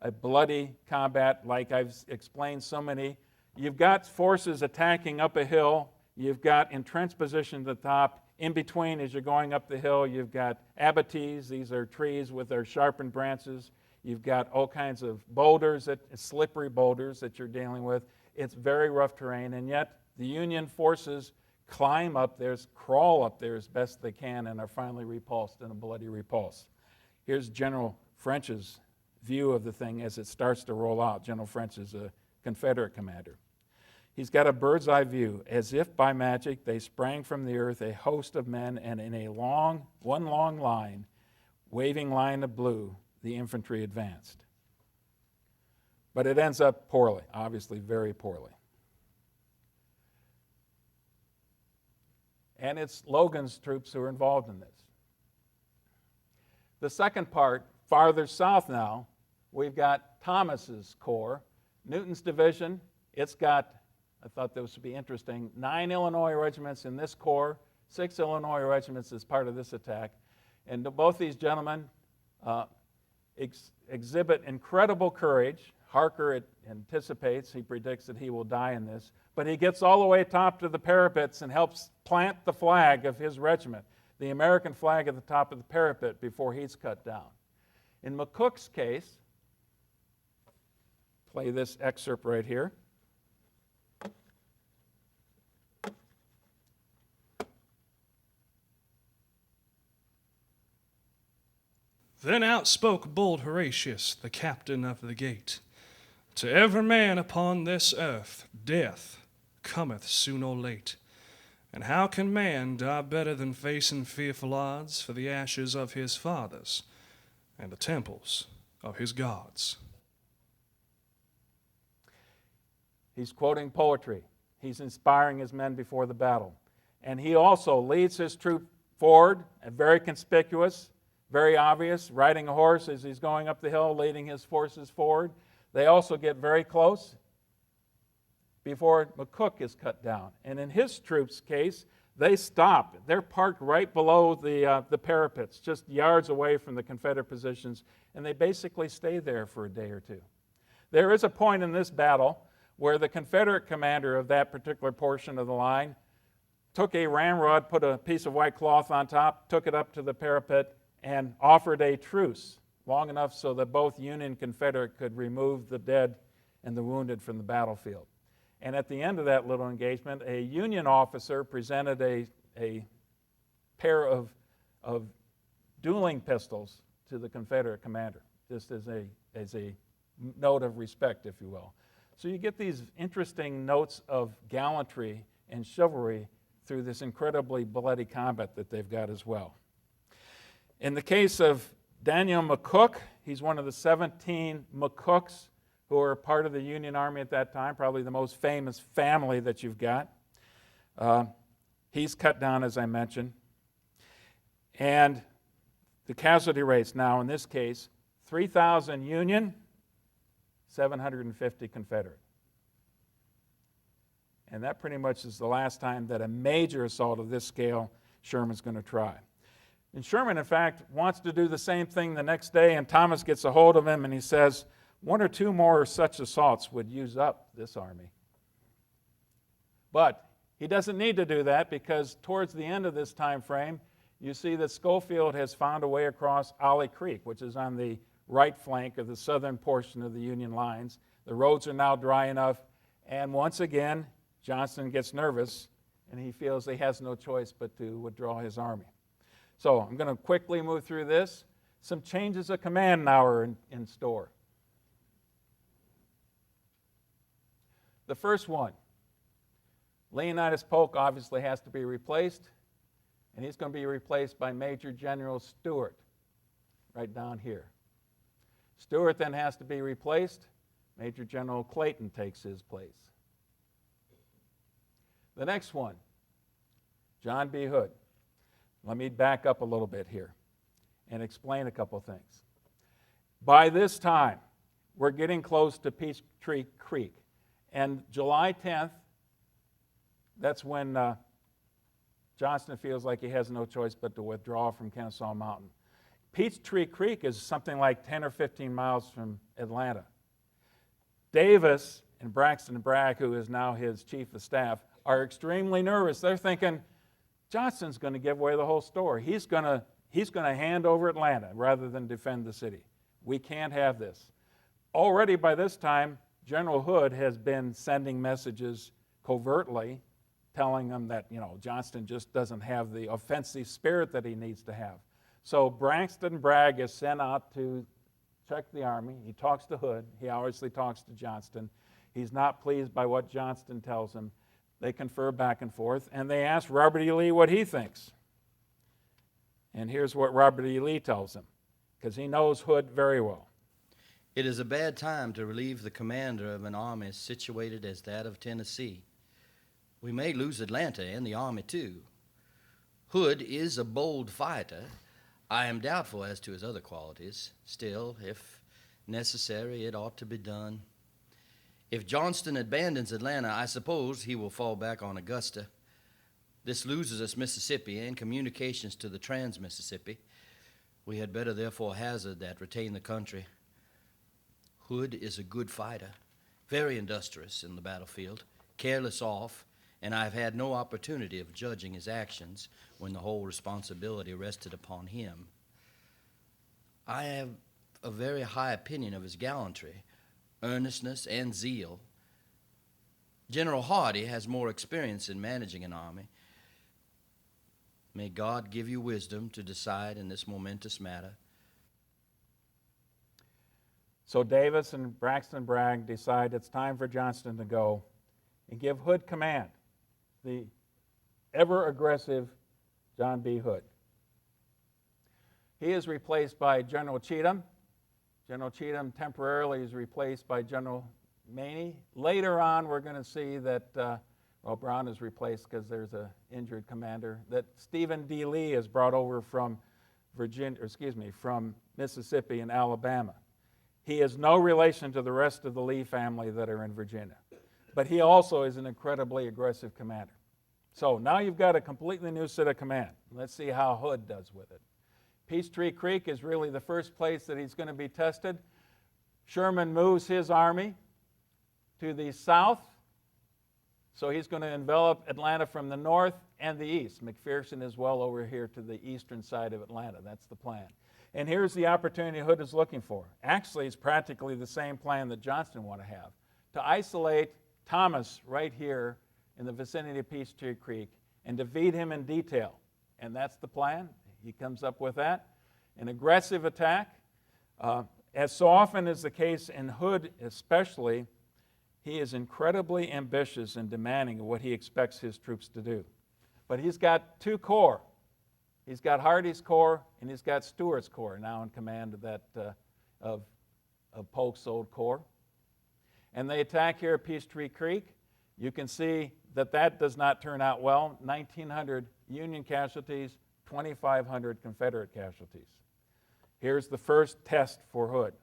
a bloody combat like I've explained so many. You've got forces attacking up a hill. You've got entrenched position at the top. In between, as you're going up the hill, you've got abatis. These are trees with their sharpened branches. You've got all kinds of boulders, slippery boulders that you're dealing with. It's very rough terrain, and yet the Union forces climb up there, crawl up there as best they can, and are finally repulsed in a bloody repulse. Here's General French's view of the thing as it starts to roll out. General French is a Confederate commander. He's got a bird's eye view. As if by magic, they sprang from the earth, a host of men, and in one long line, waving line of blue, the infantry advanced. But it ends up poorly, obviously very poorly. And it's Logan's troops who are involved in this. The second part, farther south now, we've got Thomas's Corps. Newton's division, it's got, I thought this would be interesting, 9 Illinois regiments in this corps, 6 Illinois regiments as part of this attack. And both these gentlemen exhibit incredible courage. Harker anticipates, he predicts that he will die in this, but he gets all the way top to the parapets and helps plant the flag of his regiment, the American flag at the top of the parapet before he's cut down. In McCook's case, play this excerpt right here. Then out spoke bold Horatius, the captain of the gate. To every man upon this earth, death cometh soon or late. And how can man die better than facing fearful odds for the ashes of his fathers and the temples of his gods? He's quoting poetry. He's inspiring his men before the battle. And he also leads his troop forward, very conspicuous, very obvious, riding a horse as he's going up the hill, leading his forces forward. They also get very close before McCook is cut down. And in his troops' case, they stop. They're parked right below the parapets, just yards away from the Confederate positions, and they basically stay there for a day or two. There is a point in this battle where the Confederate commander of that particular portion of the line took a ramrod, put a piece of white cloth on top, took it up to the parapet, and offered a truce long enough so that both Union and Confederate could remove the dead and the wounded from the battlefield. And at the end of that little engagement, a Union officer presented a pair of dueling pistols to the Confederate commander, just as a note of respect, if you will. So you get these interesting notes of gallantry and chivalry through this incredibly bloody combat that they've got as well. In the case of Daniel McCook, he's one of the 17 McCooks who were part of the Union Army at that time, probably the most famous family that you've got. He's cut down, as I mentioned. And the casualty rates now, in this case, 3,000 Union, 750 Confederate. And that pretty much is the last time that a major assault of this scale Sherman's going to try. And Sherman, in fact, wants to do the same thing the next day, and Thomas gets a hold of him and he says, one or two more such assaults would use up this army. But he doesn't need to do that, because towards the end of this time frame, you see that Schofield has found a way across Ollie Creek, which is on the right flank of the southern portion of the Union lines. The roads are now dry enough, and once again, Johnston gets nervous, and he feels he has no choice but to withdraw his army. So I'm going to quickly move through this. Some changes of command now are in store. The first one, Leonidas Polk obviously has to be replaced, and he's going to be replaced by Major General Stewart, right down here. Stewart then has to be replaced. Major General Clayton takes his place. The next one, John B. Hood. Let me back up a little bit here and explain a couple things. By this time, we're getting close to Peachtree Creek. And July 10th, that's when Johnston feels like he has no choice but to withdraw from Kennesaw Mountain. Peachtree Creek is something like 10 or 15 miles from Atlanta. Davis and Braxton Bragg, who is now his chief of staff, are extremely nervous. They're thinking, Johnston's going to give away the whole story. He's going to hand over Atlanta rather than defend the city. We can't have this. Already by this time, General Hood has been sending messages covertly telling them that, Johnston just doesn't have the offensive spirit that he needs to have. So Braxton Bragg is sent out to check the army. He talks to Hood. He obviously talks to Johnston. He's not pleased by what Johnston tells him. They confer back and forth, and they ask Robert E. Lee what he thinks. And here's what Robert E. Lee tells him, because he knows Hood very well. It is a bad time to relieve the commander of an army situated as that of Tennessee. We may lose Atlanta and the army too. Hood is a bold fighter. I am doubtful as to his other qualities. Still, if necessary, it ought to be done. If Johnston abandons Atlanta, I suppose he will fall back on Augusta. This loses us Mississippi and communications to the trans-Mississippi. We had better therefore hazard that retain the country. Hood is a good fighter, very industrious in the battlefield, careless off, and I've had no opportunity of judging his actions when the whole responsibility rested upon him. I have a very high opinion of his gallantry, earnestness, and zeal. General Hardee has more experience in managing an army. May God give you wisdom to decide in this momentous matter. So Davis and Braxton Bragg decide it's time for Johnston to go and give Hood command, the ever-aggressive John B. Hood. He is replaced by General Cheatham. General Cheatham temporarily is replaced by General Maney. Later on, we're going to see that, Brown is replaced because there's an injured commander, that Stephen D. Lee is brought over from from Mississippi and Alabama. He is no relation to the rest of the Lee family that are in Virginia. but he also is an incredibly aggressive commander. So now you've got a completely new set of command. Let's see how Hood does with it. Peachtree Creek is really the first place that he's going to be tested. Sherman moves his army to the south, so he's going to envelop Atlanta from the north and the east. McPherson is well over here to the eastern side of Atlanta. That's the plan. And here's the opportunity Hood is looking for. Actually, it's practically the same plan that Johnston want to have, to isolate Thomas right here in the vicinity of Peachtree Creek and defeat him in detail. And that's the plan. He comes up with that. An aggressive attack. As so often is the case in Hood especially, he is incredibly ambitious and demanding of what he expects his troops to do. But he's got two corps. He's got Hardee's Corps and he's got Stewart's Corps now in command of that of Polk's old corps. And they attack here at Peachtree Creek. You can see that that does not turn out well. 1,900 Union casualties, 2,500 Confederate casualties. Here's the first test for Hood.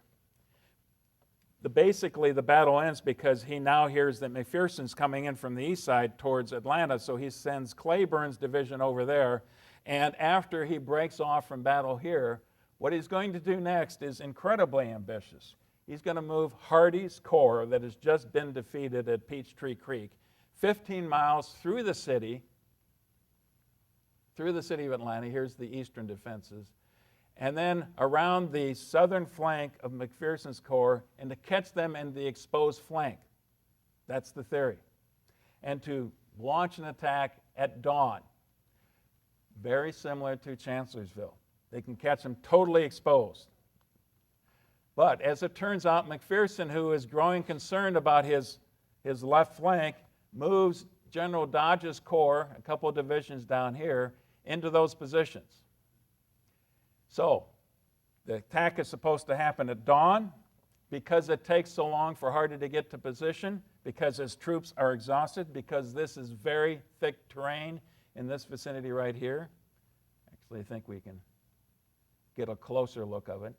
Basically, the battle ends because he now hears that McPherson's coming in from the east side towards Atlanta, so he sends Cleburne's division over there. And after he breaks off from battle here, what he's going to do next is incredibly ambitious. He's going to move Hardee's Corps that has just been defeated at Peachtree Creek 15 miles through the city of Atlanta. Here's the eastern defenses. And then around the southern flank of McPherson's Corps and to catch them in the exposed flank. That's the theory. And to launch an attack at dawn. Very similar to Chancellorsville. They can catch them totally exposed. But as it turns out, McPherson, who is growing concerned about his left flank, moves General Dodge's corps, a couple of divisions down here, into those positions. So the attack is supposed to happen at dawn. Because it takes so long for Hardee to get to position, because his troops are exhausted, because this is very thick terrain in this vicinity right here. Actually, I think we can get a closer look of it.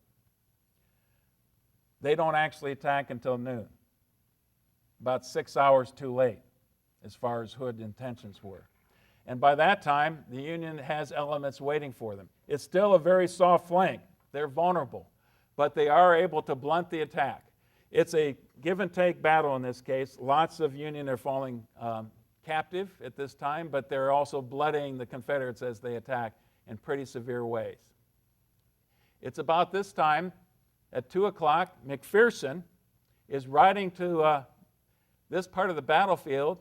They don't actually attack until noon, about 6 hours too late as far as Hood's intentions were. And by that time, the Union has elements waiting for them. It's still a very soft flank. They're vulnerable, but they are able to blunt the attack. It's a give-and-take battle in this case. Lots of Union are falling captive at this time, but they're also bloodying the Confederates as they attack in pretty severe ways. It's about this time, at 2 o'clock, McPherson is riding to this part of the battlefield,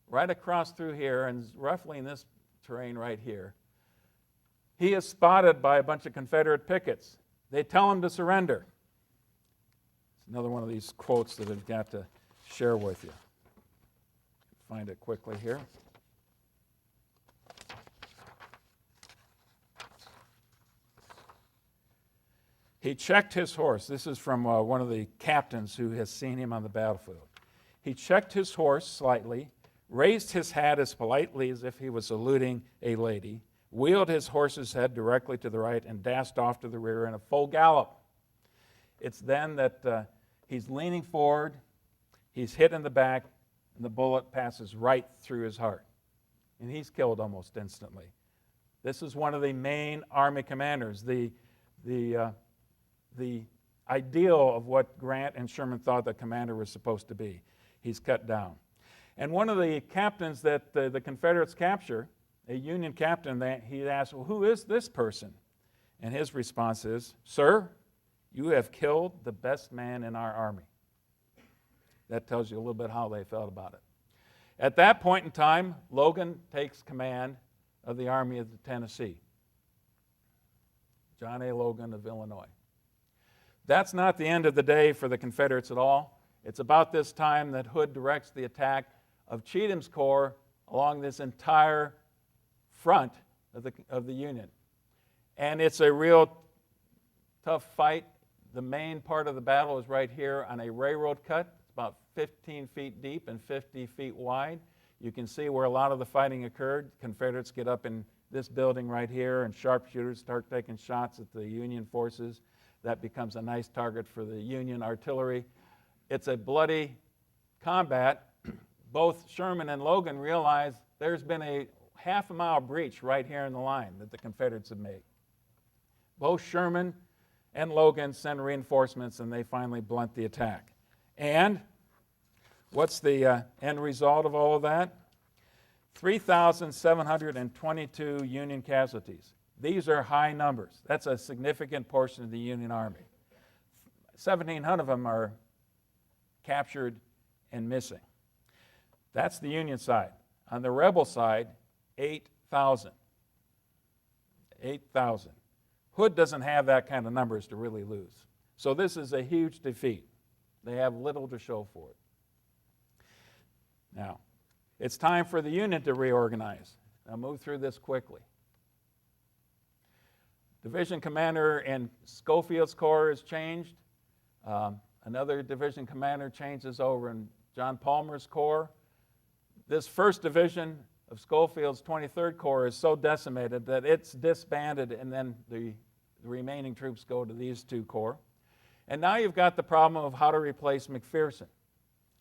right across through here, and roughly in this terrain right here. He is spotted by a bunch of Confederate pickets. They tell him to surrender. It's another one of these quotes that I've got to share with you. Find it quickly here. He checked his horse. This is from one of the captains who has seen him on the battlefield. He checked his horse slightly, raised his hat as politely as if he was saluting a lady, wheeled his horse's head directly to the right, and dashed off to the rear in a full gallop. It's then that he's leaning forward, he's hit in the back, and the bullet passes right through his heart. And he's killed almost instantly. This is one of the main Army commanders, the ideal of what Grant and Sherman thought the commander was supposed to be. He's cut down. And one of the captains that the Confederates capture, a Union captain, he asks, well, who is this person? And his response is, sir, you have killed the best man in our army. That tells you a little bit how they felt about it. At that point in time, Logan takes command of the Army of the Tennessee. John A. Logan of Illinois. That's not the end of the day for the Confederates at all. It's about this time that Hood directs the attack of Cheatham's corps along this entire front of the Union. And it's a real tough fight. The main part of the battle is right here on a railroad cut. It's about 15 feet deep and 50 feet wide. You can see where a lot of the fighting occurred. Confederates get up in this building right here, and sharpshooters start taking shots at the Union forces. That becomes a nice target for the Union artillery. It's a bloody combat, both Sherman and Logan realize there's been a half-a-mile breach right here in the line that the Confederates have made. Both Sherman and Logan send reinforcements, and they finally blunt the attack. And what's the end result of all of that? 3,722 Union casualties. These are high numbers. That's a significant portion of the Union Army. 1,700 of them are captured and missing. That's the Union side. On the rebel side, 8,000. 8,000. Hood doesn't have that kind of numbers to really lose. So this is a huge defeat. They have little to show for it. Now, it's time for the Union to reorganize. I'll move through this quickly. Division commander in Schofield's corps is changed. Another division commander changes over in John Palmer's corps. This 1st Division of Schofield's 23rd Corps is so decimated that it's disbanded, and then the remaining troops go to these 2 corps. And now you've got the problem of how to replace McPherson.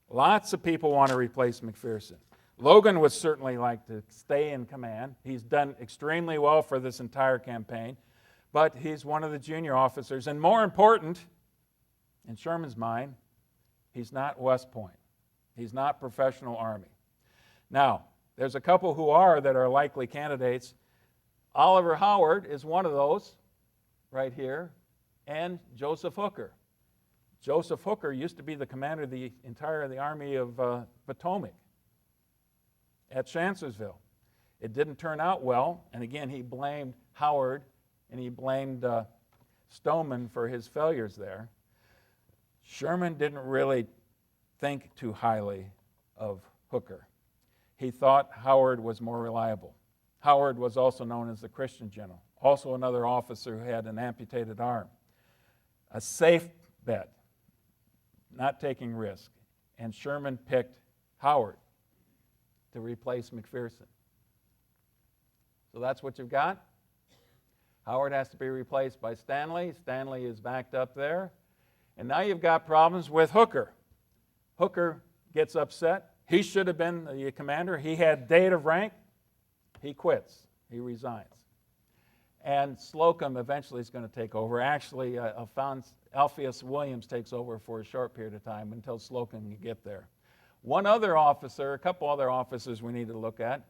Lots of people want to replace McPherson. Logan would certainly like to stay in command. He's done extremely well for this entire campaign, but he's one of the junior officers. And more important, in Sherman's mind, he's not West Point. He's not professional Army. Now, there's a couple who are that are likely candidates. Oliver Howard is one of those right here, and Joseph Hooker. Joseph Hooker used to be the commander of the Army of Potomac at Chancellorsville. It didn't turn out well, and again, he blamed Howard and he blamed Stoneman for his failures there. Sherman didn't really think too highly of Hooker. He thought Howard was more reliable. Howard was also known as the Christian general, also another officer who had an amputated arm. A safe bet, not taking risk. And Sherman picked Howard to replace McPherson. So that's what you've got. Howard has to be replaced by Stanley. Stanley is backed up there. And now you've got problems with Hooker. Hooker gets upset. He should have been the commander. He had date of rank. He quits. He resigns. And Slocum eventually is going to take over. Actually, Alpheus Williams takes over for a short period of time until Slocum can get there. One other officer, a couple other officers we need to look at.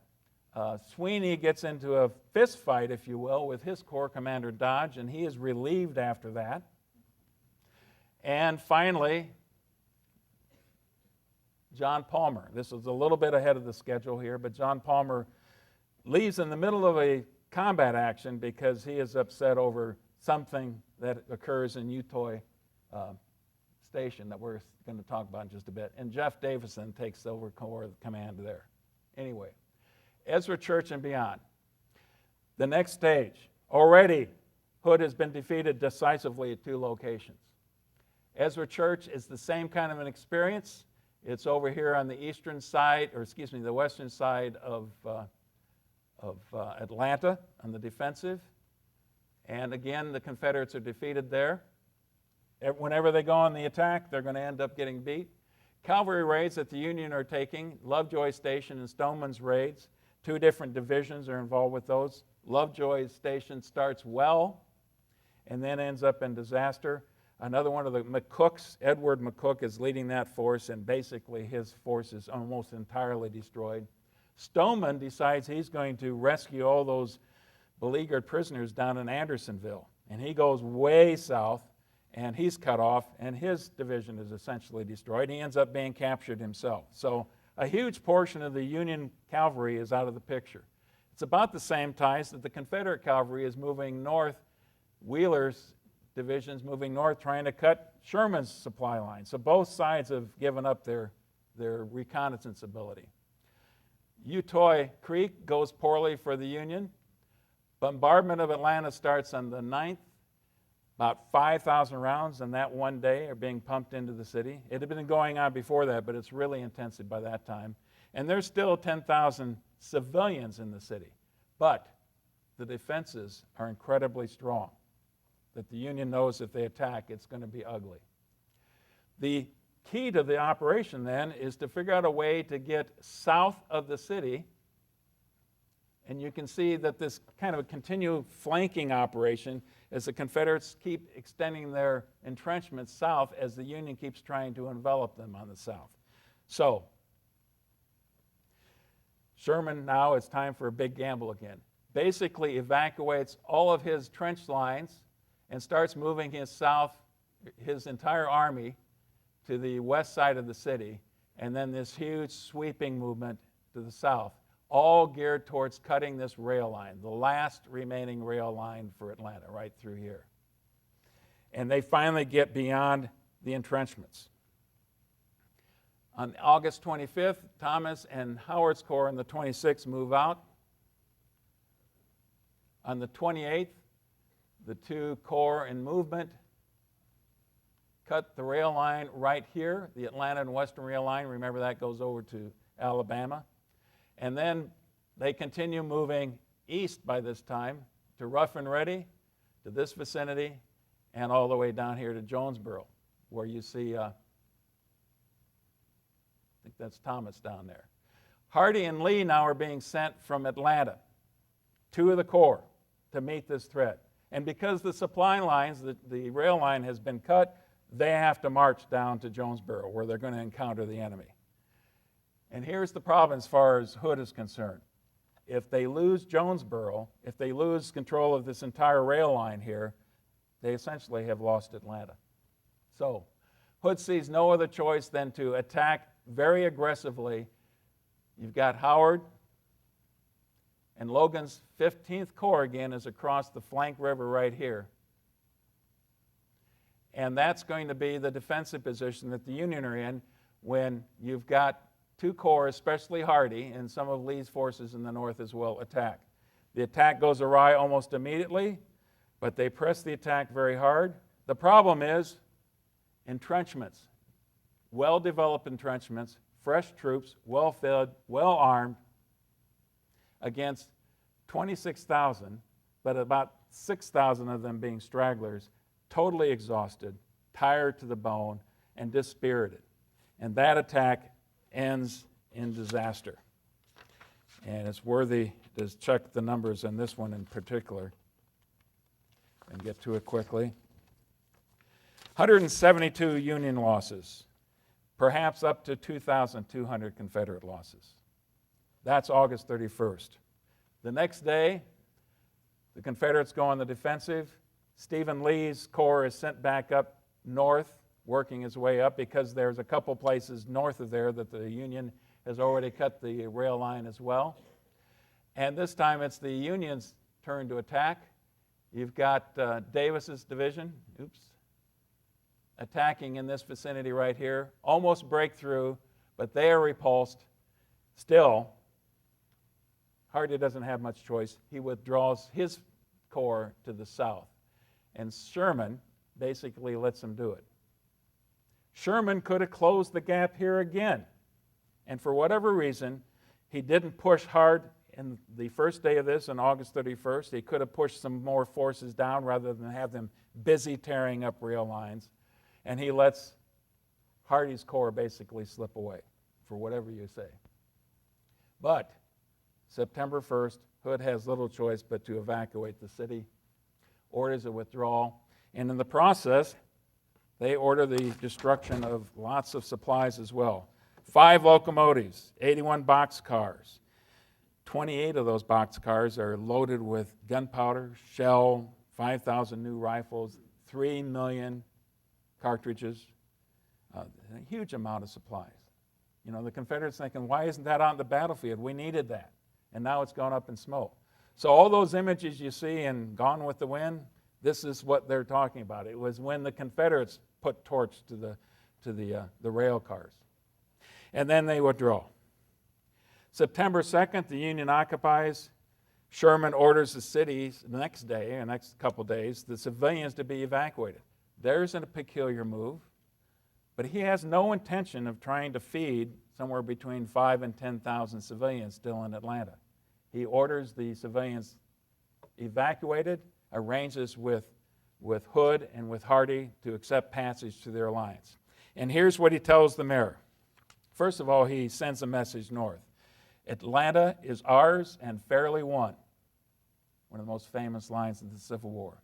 Sweeney gets into a fist fight, if you will, with his Corps Commander Dodge, and he is relieved after that. And finally, John Palmer. This is a little bit ahead of the schedule here, but John Palmer leaves in the middle of a combat action because he is upset over something that occurs in Utoy Station that we're going to talk about in just a bit. And Jeff Davison takes over Corps command there. Anyway, Ezra Church and beyond. The next stage. Already, Hood has been defeated decisively at 2 locations. Ezra Church is the same kind of an experience. It's over here on the eastern side, the western side of Atlanta on the defensive. And again, the Confederates are defeated there. Whenever they go on the attack, they're going to end up getting beat. Cavalry raids that the Union are taking, Lovejoy Station and Stoneman's raids, 2 different divisions are involved with those. Lovejoy Station starts well and then ends up in disaster. Another one of the McCooks, Edward McCook, is leading that force, and basically his force is almost entirely destroyed. Stoneman decides he's going to rescue all those beleaguered prisoners down in Andersonville, and he goes way south, and he's cut off, and his division is essentially destroyed. He ends up being captured himself. So a huge portion of the Union cavalry is out of the picture. It's about the same time that the Confederate cavalry is moving north. Wheeler's divisions moving north, trying to cut Sherman's supply line. So both sides have given up their reconnaissance ability. Utoy Creek goes poorly for the Union. Bombardment of Atlanta starts on the 9th. About 5,000 rounds in that one day are being pumped into the city. It had been going on before that, but it's really intensive by that time. And there's still 10,000 civilians in the city. But the defenses are incredibly strong, that the Union knows if they attack, it's going to be ugly. The key to the operation then is to figure out a way to get south of the city. And you can see that this kind of a continual flanking operation as the Confederates keep extending their entrenchments south as the Union keeps trying to envelop them on the south. So, Sherman now, it's time for a big gamble again. Basically evacuates all of his trench lines and starts moving his entire army to the west side of the city, and then this huge sweeping movement to the south, all geared towards cutting this rail line, the last remaining rail line for Atlanta, right through here. And they finally get beyond the entrenchments. On August 25th, Thomas and Howard's Corps in the 26th move out. On the 28th, the two corps in movement cut the rail line right here, the Atlanta and Western Rail Line. Remember, that goes over to Alabama. And then they continue moving east by this time to Rough and Ready, to this vicinity, and all the way down here to Jonesboro, where you see, I think that's Thomas down there. Hardee and Lee now are being sent from Atlanta, two of the corps, to meet this threat. And because the supply lines, the rail line has been cut, they have to march down to Jonesboro, where they're going to encounter the enemy. And here's the problem as far as Hood is concerned. If they lose Jonesboro, if they lose control of this entire rail line here, they essentially have lost Atlanta. So Hood sees no other choice than to attack very aggressively. You've got Howard, and Logan's 15th Corps again is across the flank river right here. And that's going to be the defensive position that the Union are in when you've got two corps, especially Hardee, and some of Lee's forces in the north as well, attack. The attack goes awry almost immediately, but they press the attack very hard. The problem is entrenchments, well-developed entrenchments, fresh troops, well-fed, well-armed, against 26,000, but about 6,000 of them being stragglers, totally exhausted, tired to the bone, and dispirited. And that attack ends in disaster. And it's worthy to check the numbers on this one in particular and get to it quickly. 172 Union losses, perhaps up to 2,200 Confederate losses. That's August 31st. The next day, the Confederates go on the defensive. Stephen Lee's corps is sent back up north, working his way up because there's a couple places north of there that the Union has already cut the rail line as well. And this time it's the Union's turn to attack. You've got Davis's division, attacking in this vicinity right here. Almost breakthrough, but they are repulsed. Still, Hardee doesn't have much choice. He withdraws his corps to the south. And Sherman basically lets him do it. Sherman could have closed the gap here again. And for whatever reason, he didn't push hard in the first day of this on August 31st. He could have pushed some more forces down rather than have them busy tearing up rail lines. And he lets Hardee's corps basically slip away, for whatever you say. But September 1st, Hood has little choice but to evacuate the city, orders a withdrawal, and in the process, they order the destruction of lots of supplies as well. 5 locomotives, 81 boxcars. 28 of those boxcars are loaded with gunpowder, shell, 5,000 new rifles, 3 million cartridges, a huge amount of supplies. You know, the Confederates thinking, why isn't that on the battlefield? We needed that. And now it's gone up in smoke. So all those images you see in Gone with the Wind, this is what they're talking about. It was when the Confederates put torch to the rail cars. And then they withdraw. September 2nd, the Union occupies. Sherman orders the cities the next day, the next couple days, the civilians to be evacuated. There's a peculiar move, but he has no intention of trying to feed somewhere between 5,000 and 10,000 civilians still in Atlanta. He orders the civilians evacuated, arranges with Hood and with Hardee to accept passage to their lines. And here's what he tells the mayor. First of all, he sends a message north. Atlanta is ours and fairly won. One of the most famous lines in the Civil War.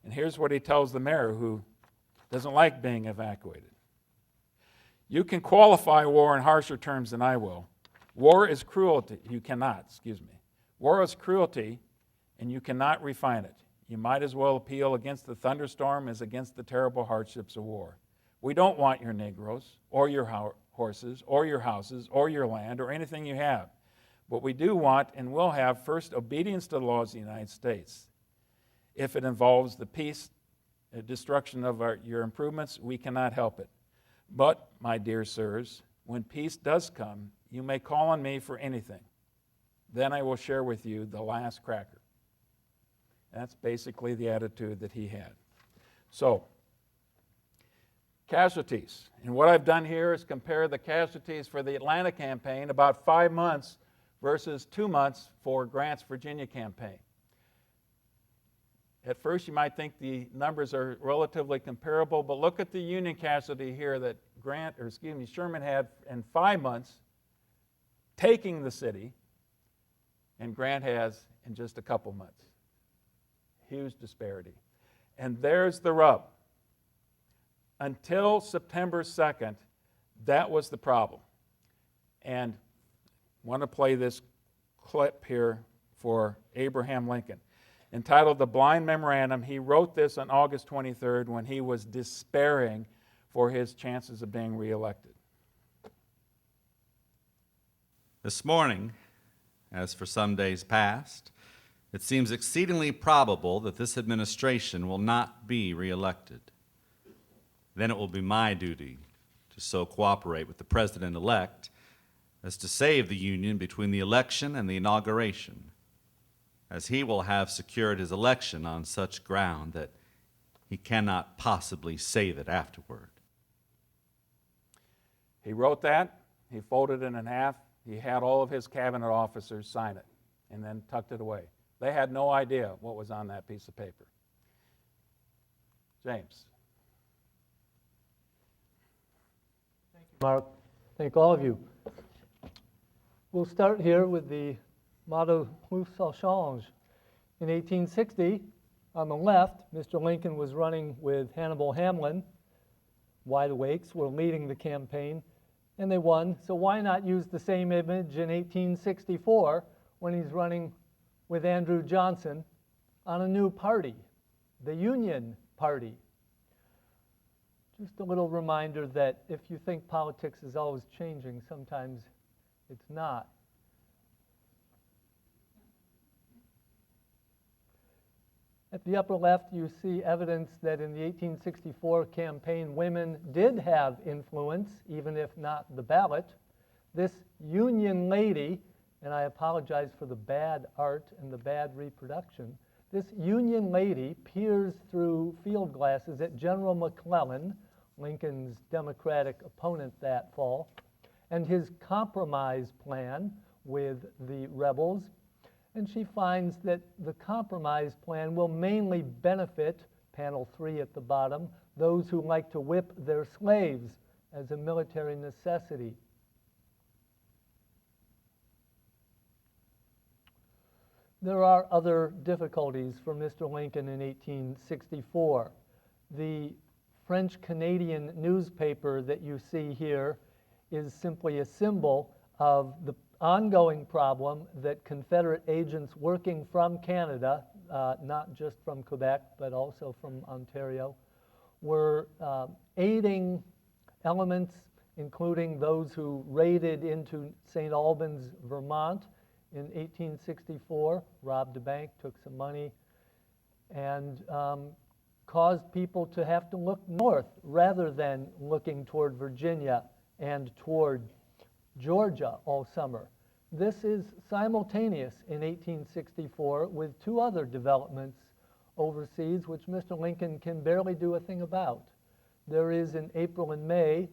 And here's what he tells the mayor, who doesn't like being evacuated. You can qualify war in harsher terms than I will. War is cruelty. War is cruelty, and you cannot refine it. You might as well appeal against the thunderstorm as against the terrible hardships of war. We don't want your Negroes, or your horses, or your houses, or your land, or anything you have. What we do want and will have, first, obedience to the laws of the United States. If it involves the peace, destruction of your improvements, we cannot help it. But, my dear sirs, when peace does come, you may call on me for anything. Then I will share with you the last cracker. That's basically the attitude that he had. So, casualties. And what I've done here is compare the casualties for the Atlanta campaign, about 5 months versus 2 months for Grant's Virginia campaign. At first, you might think the numbers are relatively comparable, but look at the Union casualty here that Sherman had in 5 months taking the city, and Grant has in just a couple months. Huge disparity. And there's the rub. Until September 2nd, that was the problem. And I want to play this clip here for Abraham Lincoln. Entitled The Blind Memorandum, he wrote this on August 23rd when he was despairing for his chances of being reelected. This morning, as for some days past, it seems exceedingly probable that this administration will not be reelected. Then it will be my duty to so cooperate with the President-elect as to save the Union between the election and the inauguration, as he will have secured his election on such ground that he cannot possibly save it afterward. He wrote that, he folded it in half, he had all of his cabinet officers sign it, and then tucked it away. They had no idea what was on that piece of paper. James. Thank you, Mark. Thank all of you. We'll start here with the motto, plus ça change. In 1860, on the left, Mr. Lincoln was running with Hannibal Hamlin. Wide Awakes were leading the campaign, and they won. So why not use the same image in 1864 when he's running with Andrew Johnson on a new party, the Union Party? Just a little reminder that if you think politics is always changing, sometimes it's not. At the upper left, you see evidence that in the 1864 campaign, women did have influence, even if not the ballot. This Union lady, and I apologize for the bad art and the bad reproduction, this Union lady peers through field glasses at General McClellan, Lincoln's Democratic opponent that fall, and his compromise plan with the rebels. And she finds that the compromise plan will mainly benefit, panel 3 at the bottom, those who like to whip their slaves as a military necessity. There are other difficulties for Mr. Lincoln in 1864. The French-Canadian newspaper that you see here is simply a symbol of the ongoing problem that Confederate agents working from Canada, not just from Quebec, but also from Ontario, were aiding elements, including those who raided into St. Albans, Vermont in 1864, robbed a bank, took some money, and caused people to have to look north rather than looking toward Virginia and toward Georgia all summer. This is simultaneous in 1864 with two other developments overseas which Mr. Lincoln can barely do a thing about. There is in April and May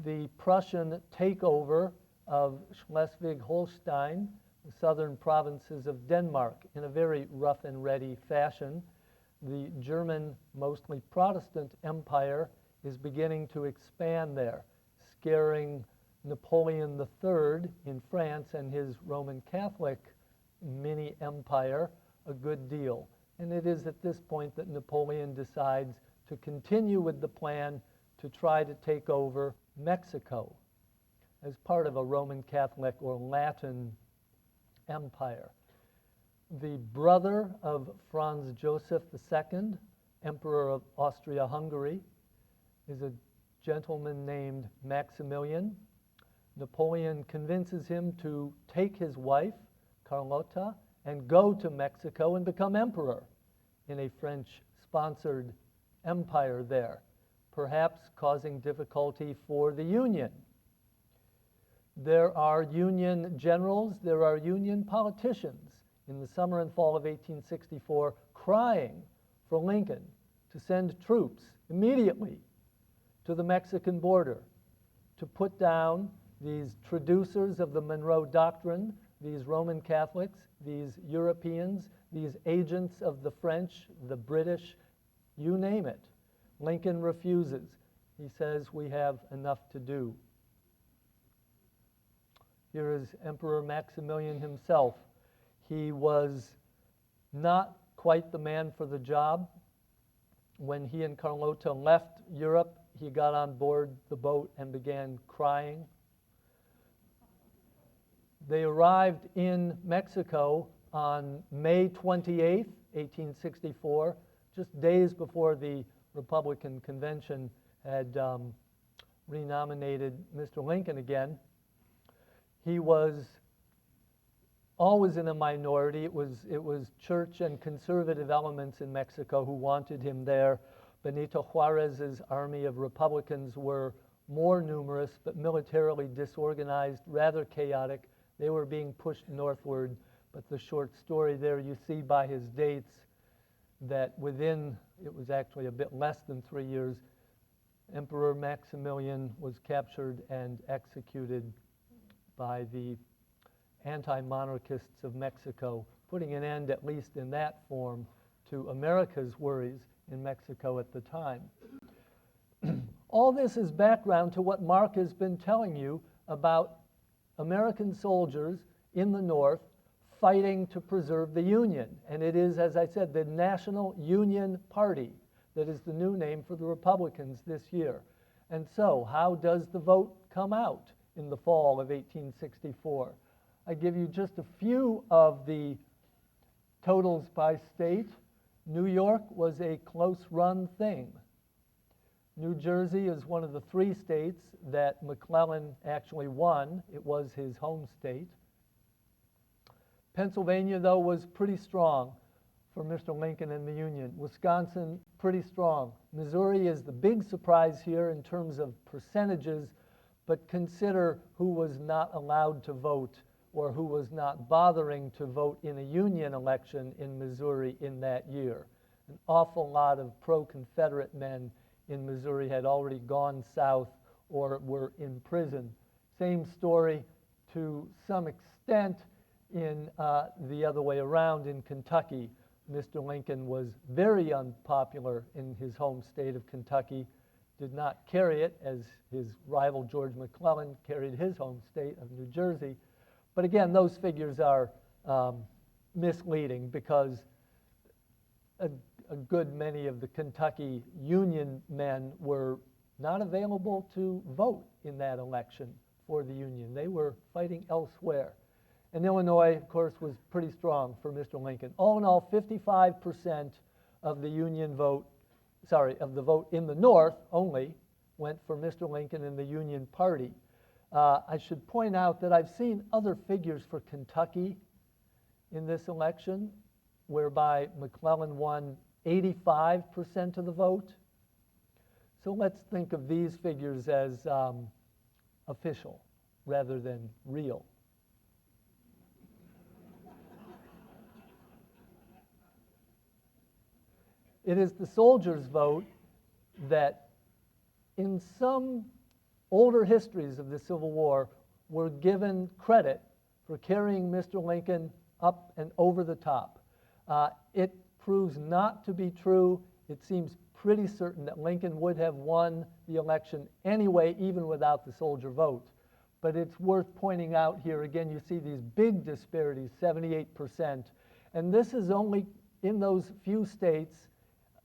the Prussian takeover of Schleswig-Holstein, the southern provinces of Denmark, in a very rough and ready fashion. The German, mostly Protestant empire is beginning to expand there, scaring Napoleon III in France and his Roman Catholic mini empire a good deal. And it is at this point that Napoleon decides to continue with the plan to try to take over Mexico as part of a Roman Catholic or Latin empire. The brother of Franz Joseph II, Emperor of Austria-Hungary, is a gentleman named Maximilian. Napoleon convinces him to take his wife, Carlota, and go to Mexico and become emperor in a French-sponsored empire there, perhaps causing difficulty for the Union. There are Union generals, there are Union politicians in the summer and fall of 1864 crying for Lincoln to send troops immediately to the Mexican border to put down these traducers of the Monroe Doctrine, these Roman Catholics, these Europeans, these agents of the French, the British, you name it. Lincoln refuses. He says, we have enough to do. Here is Emperor Maximilian himself. He was not quite the man for the job. When he and Carlota left Europe, he got on board the boat and began crying. They arrived in Mexico on May 28th, 1864, just days before the Republican convention had renominated Mr. Lincoln again. He was always in a minority. It was church and conservative elements in Mexico who wanted him there. Benito Juarez's army of Republicans were more numerous, but militarily disorganized, rather chaotic. They were being pushed northward, but the short story there, you see by his dates that within, it was actually a bit less than 3 years, Emperor Maximilian was captured and executed by the anti-monarchists of Mexico, putting an end, at least in that form, to America's worries in Mexico at the time. All this is background to what Mark has been telling you about American soldiers in the North fighting to preserve the Union. And it is, as I said, the National Union Party that is the new name for the Republicans this year. And so, how does the vote come out in the fall of 1864? I give you just a few of the totals by state. New York was a close-run thing. New Jersey is one of the 3 states that McClellan actually won. It was his home state. Pennsylvania, though, was pretty strong for Mr. Lincoln and the Union. Wisconsin, pretty strong. Missouri is the big surprise here in terms of percentages, but consider who was not allowed to vote or who was not bothering to vote in a Union election in Missouri in that year. An awful lot of pro-Confederate men in Missouri had already gone south or were in prison. Same story to some extent in the other way around in Kentucky. Mr. Lincoln was very unpopular in his home state of Kentucky, did not carry it as his rival George McClellan carried his home state of New Jersey. But again, those figures are misleading because a good many of the Kentucky Union men were not available to vote in that election for the Union. They were fighting elsewhere. And Illinois, of course, was pretty strong for Mr. Lincoln. All in all, 55% of the Union vote, of the vote in the North only went for Mr. Lincoln and the Union Party. I should point out that I've seen other figures for Kentucky in this election, whereby McClellan won 85% of the vote. So let's think of these figures as official rather than real. It is the soldiers' vote that in some older histories of the Civil War were given credit for carrying Mr. Lincoln up and over the top. It proves not to be true. It seems pretty certain that Lincoln would have won the election anyway, even without the soldier vote. But it's worth pointing out here, again, you see these big disparities, 78%. And this is only in those few states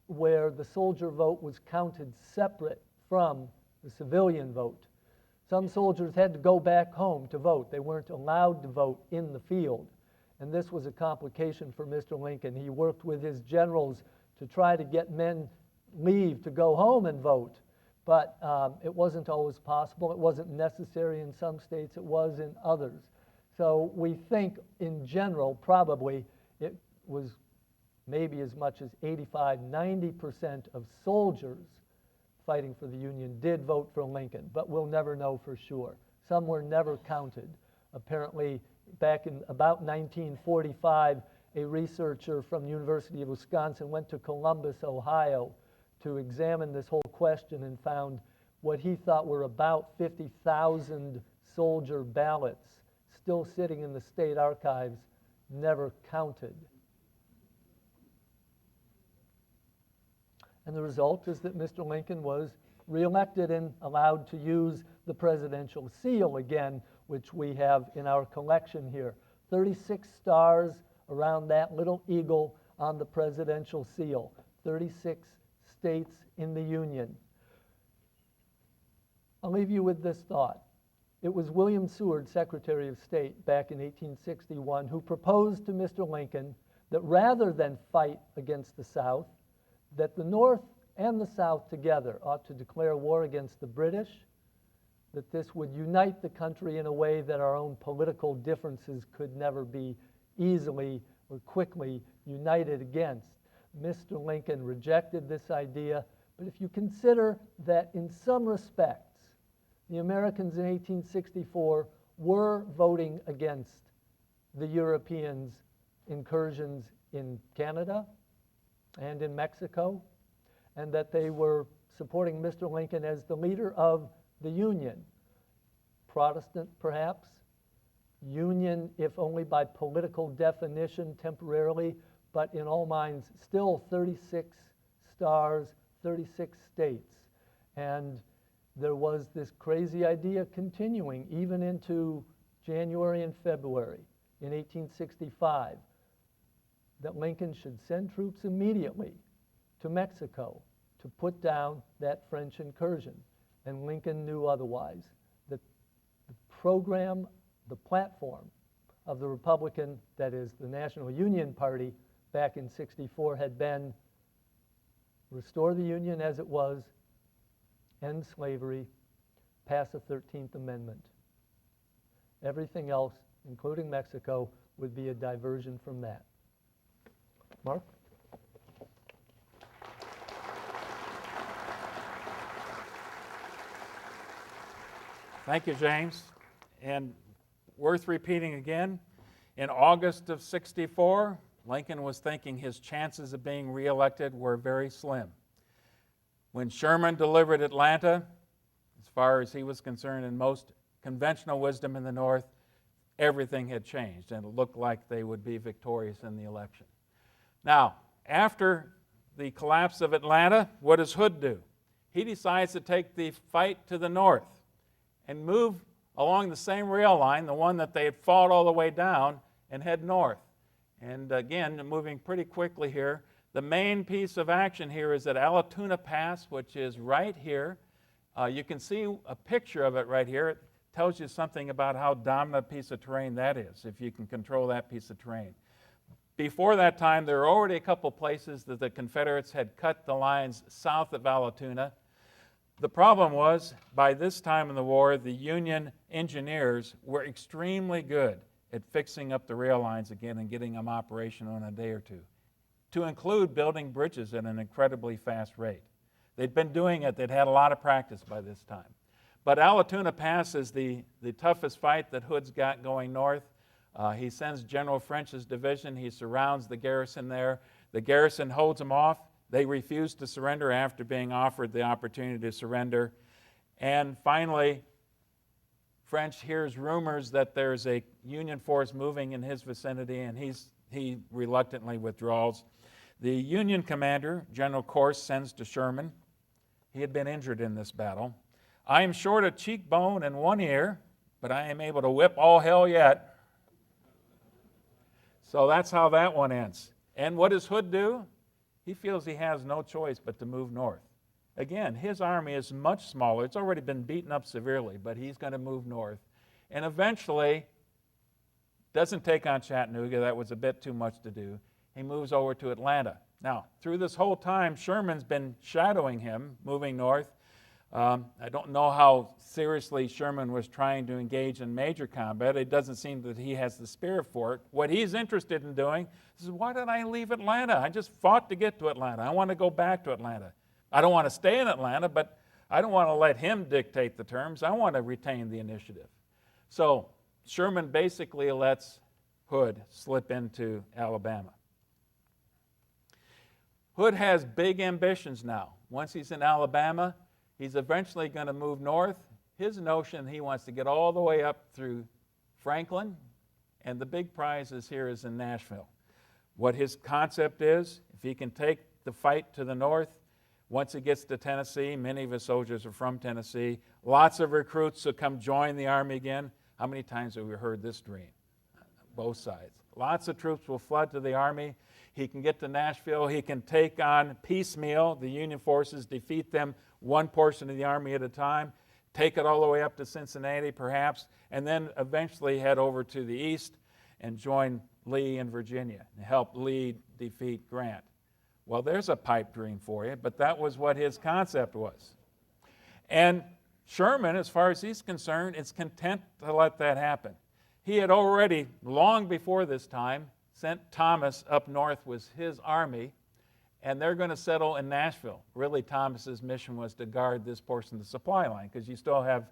where the soldier vote was counted separate from the civilian vote. Some soldiers had to go back home to vote. They weren't allowed to vote in the field. And this was a complication for Mr. Lincoln. He worked with his generals to try to get men leave to go home and vote. But it wasn't always possible. It wasn't necessary in some states. It was in others. So we think, in general, probably it was maybe as much as 85–90% of soldiers fighting for the Union did vote for Lincoln, but we'll never know for sure. Some were never counted. Apparently, back in about 1945, a researcher from the University of Wisconsin went to Columbus, Ohio, to examine this whole question and found what he thought were about 50,000 soldier ballots still sitting in the state archives, never counted. And the result is that Mr. Lincoln was reelected and allowed to use the presidential seal again, which we have in our collection here. 36 stars around that little eagle on the presidential seal. 36 states in the Union. I'll leave you with this thought. It was William Seward, Secretary of State, back in 1861, who proposed to Mr. Lincoln that rather than fight against the South, that the North and the South together ought to declare war against the British, that this would unite the country in a way that our own political differences could never be easily or quickly united against. Mr. Lincoln rejected this idea, but if you consider that in some respects, the Americans in 1864 were voting against the Europeans' incursions in Canada and in Mexico, and that they were supporting Mr. Lincoln as the leader of the Union. Protestant, perhaps. Union, if only by political definition temporarily, but in all minds, still 36 stars, 36 states. And there was this crazy idea continuing even into January and February in 1865 that Lincoln should send troops immediately to Mexico to put down that French incursion. And Lincoln knew otherwise. That the program, the platform of the Republican, that is the National Union Party, back in '64 had been restore the Union as it was, end slavery, pass a 13th Amendment. Everything else, including Mexico, would be a diversion from that. Mark? Thank you, James. And worth repeating again, in August of '64, Lincoln was thinking his chances of being reelected were very slim. When Sherman delivered Atlanta, as far as he was concerned, in most conventional wisdom in the North, everything had changed, and it looked like they would be victorious in the election. Now, after the collapse of Atlanta, what does Hood do? He decides to take the fight to the north and move along the same rail line, the one that they had fought all the way down, and head north. And again, moving pretty quickly here, the main piece of action here is at Allatoona Pass, which is right here. You can see a picture of it right here. It tells you something about how dominant a piece of terrain that is, if you can control that piece of terrain. Before that time, there were already a couple places that the Confederates had cut the lines south of Allatoona. The problem was, by this time in the war, the Union engineers were extremely good at fixing up the rail lines again and getting them operational in a day or two, to include building bridges at an incredibly fast rate. They'd been doing it. They'd had a lot of practice by this time. But Allatoona Pass is the toughest fight that Hood's got going north. He sends General French's division. He surrounds the garrison there. The garrison holds them off. They refuse to surrender after being offered the opportunity to surrender. And finally, French hears rumors that there's a Union force moving in his vicinity, and he reluctantly withdraws. The Union commander, General Corse, sends to Sherman. He had been injured in this battle. I am short a cheekbone and one ear, but I am able to whip all hell yet. So that's how that one ends. And what does Hood do? He feels he has no choice but to move north. Again, his army is much smaller. It's already been beaten up severely, but he's going to move north. And eventually, doesn't take on Chattanooga. That was a bit too much to do. He moves over to Atlanta. Now, through this whole time, Sherman's been shadowing him, moving north. I don't know how seriously Sherman was trying to engage in major combat. It doesn't seem that he has the spirit for it. What he's interested in doing is, why did I leave Atlanta? I just fought to get to Atlanta. I want to go back to Atlanta. I don't want to stay in Atlanta, but I don't want to let him dictate the terms. I want to retain the initiative. So Sherman basically lets Hood slip into Alabama. Hood has big ambitions now. Once he's in Alabama, he's eventually going to move north. His notion, he wants to get all the way up through Franklin, and the big prize here is in Nashville. What his concept is, if he can take the fight to the north, once he gets to Tennessee, many of his soldiers are from Tennessee, lots of recruits will come join the army again. How many times have we heard this dream? Both sides. Lots of troops will flood to the army. He can get to Nashville. He can take on piecemeal the Union forces, defeat them one portion of the army at a time, take it all the way up to Cincinnati perhaps, and then eventually head over to the east and join Lee in Virginia and help Lee defeat Grant. Well, there's a pipe dream for you, but that was what his concept was. And Sherman, as far as he's concerned, is content to let that happen. He had already, long before this time, sent Thomas up north with his army, and they're going to settle in Nashville. Really, Thomas's mission was to guard this portion of the supply line, because you still have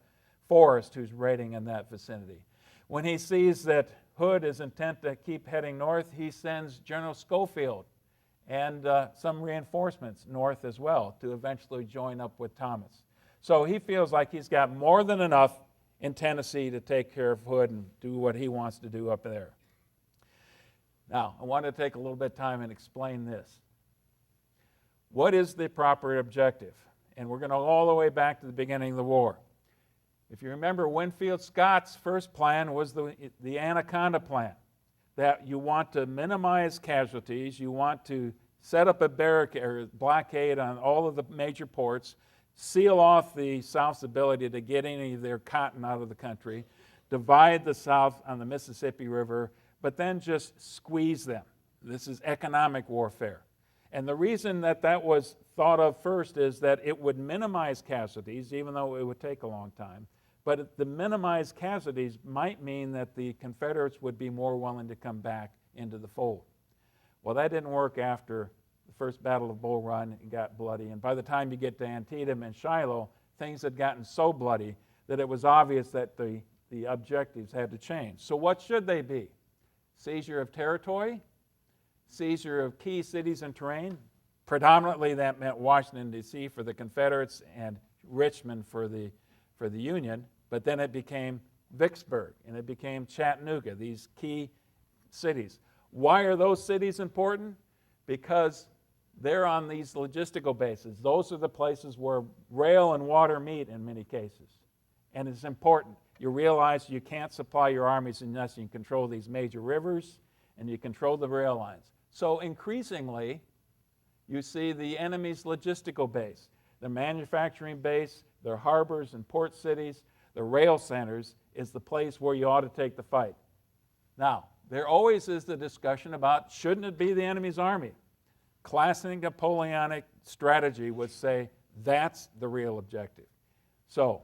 Forrest who's raiding in that vicinity. When he sees that Hood is intent to keep heading north, he sends General Schofield and some reinforcements north as well to eventually join up with Thomas. So he feels like he's got more than enough in Tennessee to take care of Hood and do what he wants to do up there. Now, I want to take a little bit of time and explain this. What is the proper objective? And we're going to go all the way back to the beginning of the war. If you remember, Winfield Scott's first plan was the Anaconda plan, that you want to minimize casualties, you want to set up a barricade or blockade on all of the major ports, seal off the South's ability to get any of their cotton out of the country, divide the South on the Mississippi River, but then just squeeze them. This is economic warfare. And the reason that that was thought of first is that it would minimize casualties, even though it would take a long time. But the minimized casualties might mean that the Confederates would be more willing to come back into the fold. Well, that didn't work after the First Battle of Bull Run. It got bloody. And by the time you get to Antietam and Shiloh, things had gotten so bloody that it was obvious that the objectives had to change. So what should they be? Seizure of territory, seizure of key cities and terrain. Predominantly that meant Washington, D.C. for the Confederates and Richmond for the Union, but then it became Vicksburg and it became Chattanooga, these key cities. Why are those cities important? Because they're on these logistical bases. Those are the places where rail and water meet in many cases. And it's important. You realize you can't supply your armies unless you control these major rivers and you control the rail lines. So increasingly, you see the enemy's logistical base, their manufacturing base, their harbors and port cities, the rail centers is the place where you ought to take the fight. Now, there always is the discussion about shouldn't it be the enemy's army? Classic Napoleonic strategy would say that's the real objective. So,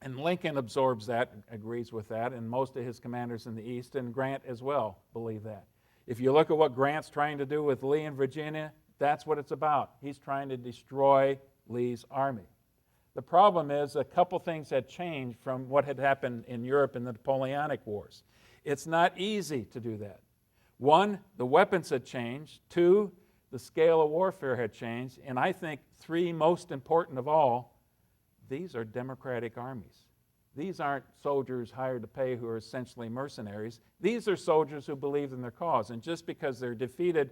and Lincoln absorbs that, agrees with that, and most of his commanders in the East, and Grant as well, believe that. If you look at what Grant's trying to do with Lee in Virginia, that's what it's about. He's trying to destroy Lee's army. The problem is a couple things had changed from what had happened in Europe in the Napoleonic Wars. It's not easy to do that. One, the weapons had changed. Two, the scale of warfare had changed. And I think three, most important of all, these are democratic armies. These aren't soldiers hired to pay who are essentially mercenaries. These are soldiers who believe in their cause. And just because they're defeated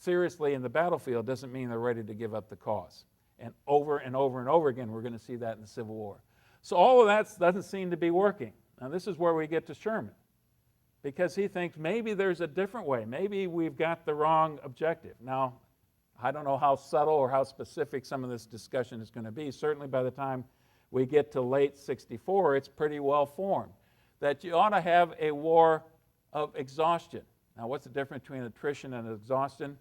seriously in the battlefield doesn't mean they're ready to give up the cause. And over and over and over again, we're going to see that in the Civil War. So all of that doesn't seem to be working. Now this is where we get to Sherman, because he thinks maybe there's a different way. Maybe we've got the wrong objective. Now, I don't know how subtle or how specific some of this discussion is going to be. Certainly by the time we get to late 64, it's pretty well formed that you ought to have a war of exhaustion. Now, what's the difference between attrition and exhaustion?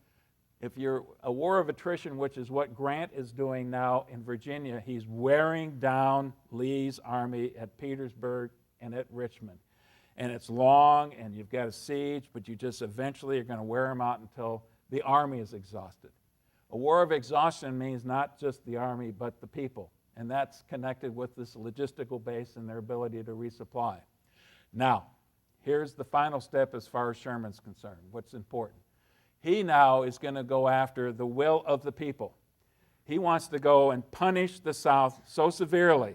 If you're a war of attrition, which is what Grant is doing now in Virginia, he's wearing down Lee's army at Petersburg and at Richmond. And it's long, and you've got a siege, but you just eventually are going to wear them out until the army is exhausted. A war of exhaustion means not just the army, but the people. And that's connected with this logistical base and their ability to resupply. Now, here's the final step as far as Sherman's concerned. What's important? He now is going to go after the will of the people. He wants to go and punish the South so severely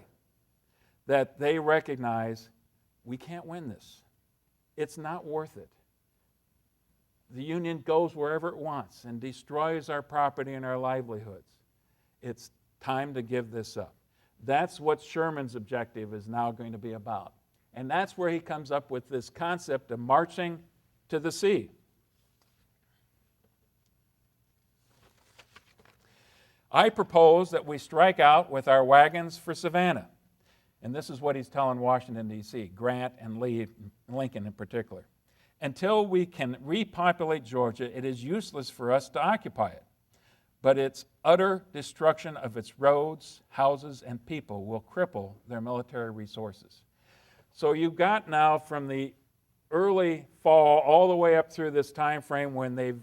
that they recognize we can't win this. It's not worth it. The Union goes wherever it wants and destroys our property and our livelihoods. It's time to give this up. That's what Sherman's objective is now going to be about. And that's where he comes up with this concept of marching to the sea. I propose that we strike out with our wagons for Savannah. And this is what he's telling Washington, D.C., Grant and Lincoln in particular. Until we can repopulate Georgia, it is useless for us to occupy it. But its utter destruction of its roads, houses, and people will cripple their military resources. So you've got now from the early fall all the way up through this time frame when they've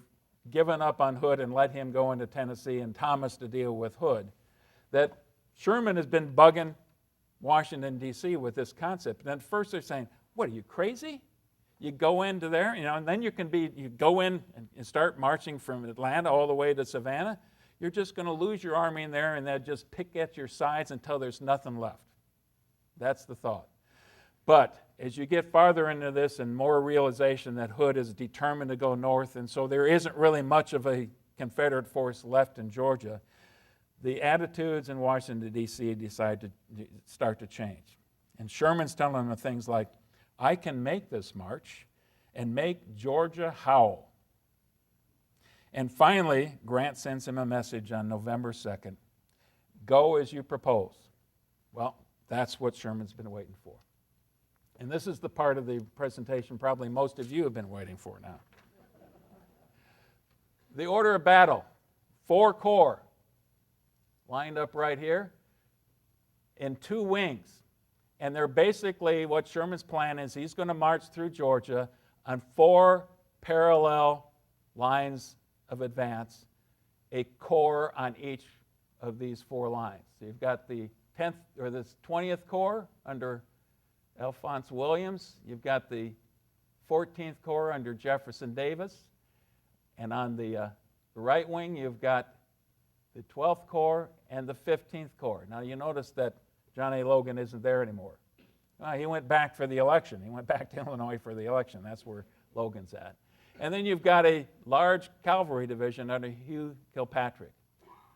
given up on Hood and let him go into Tennessee and Thomas to deal with Hood, that Sherman has been bugging Washington, D.C. with this concept. And then first they're saying, what, are you crazy? You go into there, and then you go in and start marching from Atlanta all the way to Savannah. You're just going to lose your army in there and they'll just pick at your sides until there's nothing left. That's the thought. But as you get farther into this and more realization that Hood is determined to go north, and so there isn't really much of a Confederate force left in Georgia, the attitudes in Washington, D.C. decide to start to change. And Sherman's telling them things like, I can make this march and make Georgia howl. And finally, Grant sends him a message on November 2nd, go as you propose. Well, that's what Sherman's been waiting for. And this is the part of the presentation probably most of you have been waiting for now. The order of battle, 4 corps lined up right here in 2 wings. And they're basically, what Sherman's plan is, he's going to march through Georgia on 4 parallel lines of advance, a corps on each of these 4 lines. So you've got the 10th or the 20th Corps under Alphonse Williams. You've got the 14th Corps under Jefferson Davis. And on the right wing, you've got the 12th Corps and the 15th Corps. Now you notice that John A. Logan isn't there anymore. He went back for the election. He went back to Illinois for the election. That's where Logan's at. And then you've got a large cavalry division under Hugh Kilpatrick.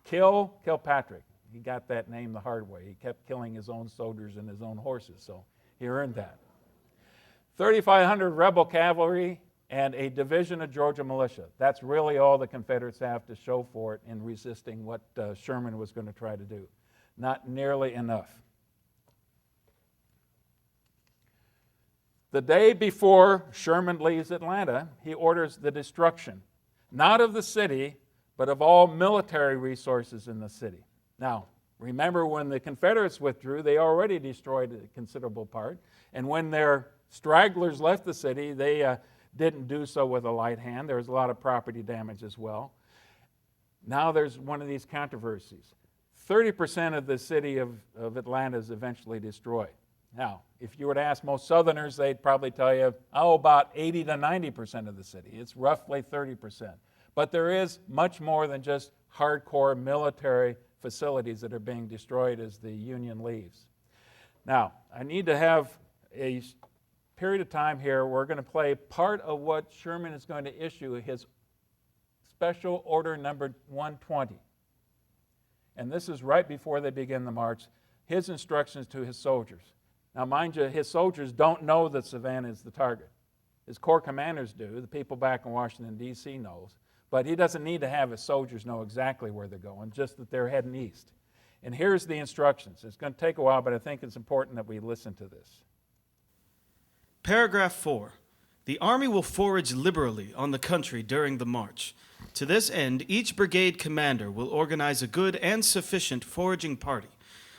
Kilpatrick. He got that name the hard way. He kept killing his own soldiers and his own horses, so he earned that. 3,500 rebel cavalry and a division of Georgia militia. That's really all the Confederates have to show for it in resisting what Sherman was going to try to do. Not nearly enough. The day before Sherman leaves Atlanta, he orders the destruction, not of the city, but of all military resources in the city. Now, remember when the Confederates withdrew, they already destroyed a considerable part. And when their stragglers left the city, they didn't do so with a light hand. There was a lot of property damage as well. Now there's one of these controversies. 30% of the city of Atlanta is eventually destroyed. Now, if you were to ask most Southerners, they'd probably tell you, about 80 to 90% of the city. It's roughly 30%. But there is much more than just hardcore military facilities that are being destroyed as the Union leaves. Now, I need to have a period of time here. We're going to play part of what Sherman is going to issue his Special Order Number 120. And this is right before they begin the march. His instructions to his soldiers. Now, mind you, his soldiers don't know that Savannah is the target. His corps commanders do. The people back in Washington, D.C. knows. But he doesn't need to have his soldiers know exactly where they're going, just that they're heading east. And here's the instructions. It's going to take a while, but I think it's important that we listen to this. Paragraph 4. The Army will forage liberally on the country during the march. To this end, each brigade commander will organize a good and sufficient foraging party,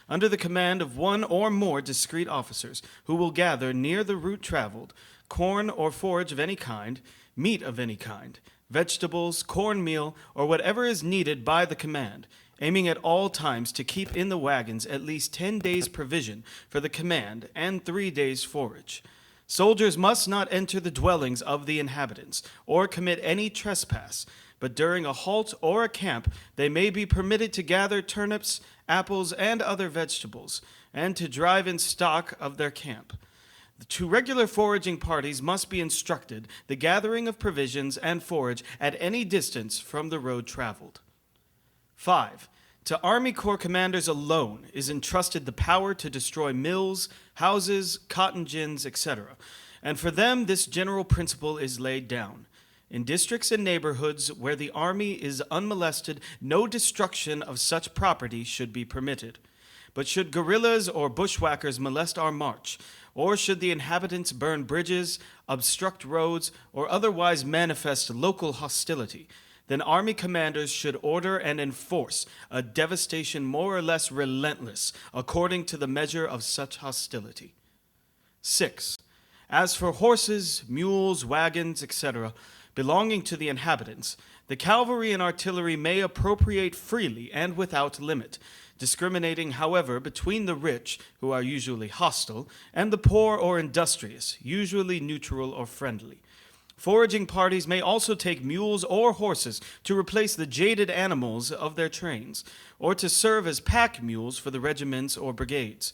under the command of one or more discreet officers, who will gather near the route traveled corn or forage of any kind, meat of any kind, vegetables, cornmeal, or whatever is needed by the command, aiming at all times to keep in the wagons at least 10 days' provision for the command and 3 days' forage. Soldiers must not enter the dwellings of the inhabitants or commit any trespass, but during a halt or a camp they may be permitted to gather turnips, apples, and other vegetables, and to drive in stock of their camp. The 2 regular foraging parties must be instructed the gathering of provisions and forage at any distance from the road traveled. 5. To Army Corps commanders alone is entrusted the power to destroy mills, houses, cotton gins, etc., and for them this general principle is laid down. In districts and neighborhoods where the Army is unmolested, no destruction of such property should be permitted. But should guerrillas or bushwhackers molest our march, or should the inhabitants burn bridges, obstruct roads, or otherwise manifest local hostility, then Army commanders should order and enforce a devastation more or less relentless according to the measure of such hostility. 6. As for horses, mules, wagons, etc., belonging to the inhabitants, the cavalry and artillery may appropriate freely and without limit, discriminating, however, between the rich, who are usually hostile, and the poor or industrious, usually neutral or friendly. Foraging parties may also take mules or horses to replace the jaded animals of their trains, or to serve as pack mules for the regiments or brigades.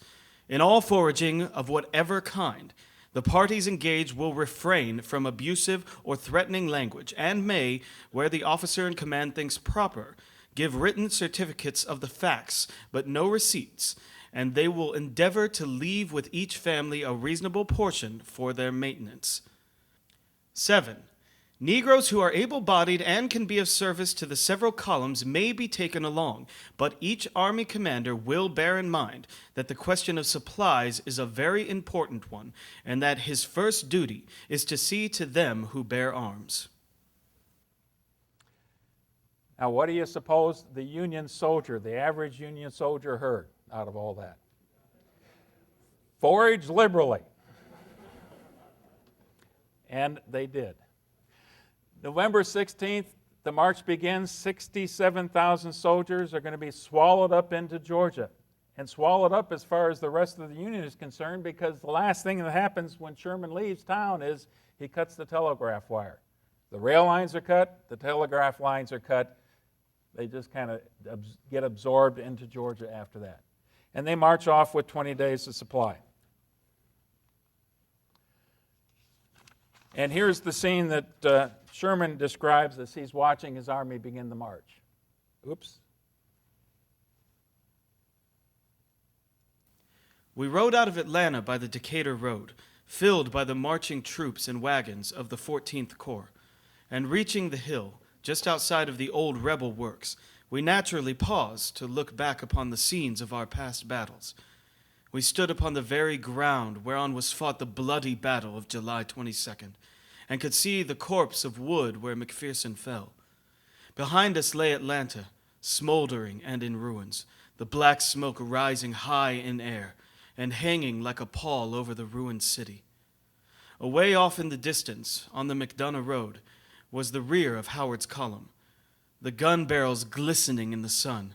In all foraging of whatever kind, the parties engaged will refrain from abusive or threatening language and may, where the officer in command thinks proper, give written certificates of the facts, but no receipts, and they will endeavor to leave with each family a reasonable portion for their maintenance. 7. Negroes who are able-bodied and can be of service to the several columns may be taken along, but each Army commander will bear in mind that the question of supplies is a very important one, and that his first duty is to see to them who bear arms. Now, what do you suppose the Union soldier, the average Union soldier, heard out of all that? Forage liberally. And they did. November 16th, the march begins. 67,000 soldiers are going to be swallowed up into Georgia, and swallowed up as far as the rest of the Union is concerned, because the last thing that happens when Sherman leaves town is he cuts the telegraph wire. The rail lines are cut, the telegraph lines are cut. They just kind of get absorbed into Georgia after that. And they march off with 20 days of supply. And here's the scene that Sherman describes as he's watching his army begin the march. Oops. We rode out of Atlanta by the Decatur Road, filled by the marching troops and wagons of the 14th Corps, and reaching the hill, just outside of the old rebel works, we naturally paused to look back upon the scenes of our past battles. We stood upon the very ground whereon was fought the bloody battle of July 22nd, and could see the corpse of Wood where McPherson fell. Behind us lay Atlanta, smoldering and in ruins, the black smoke rising high in air and hanging like a pall over the ruined city. Away off in the distance, on the McDonough Road, was the rear of Howard's column, the gun barrels glistening in the sun,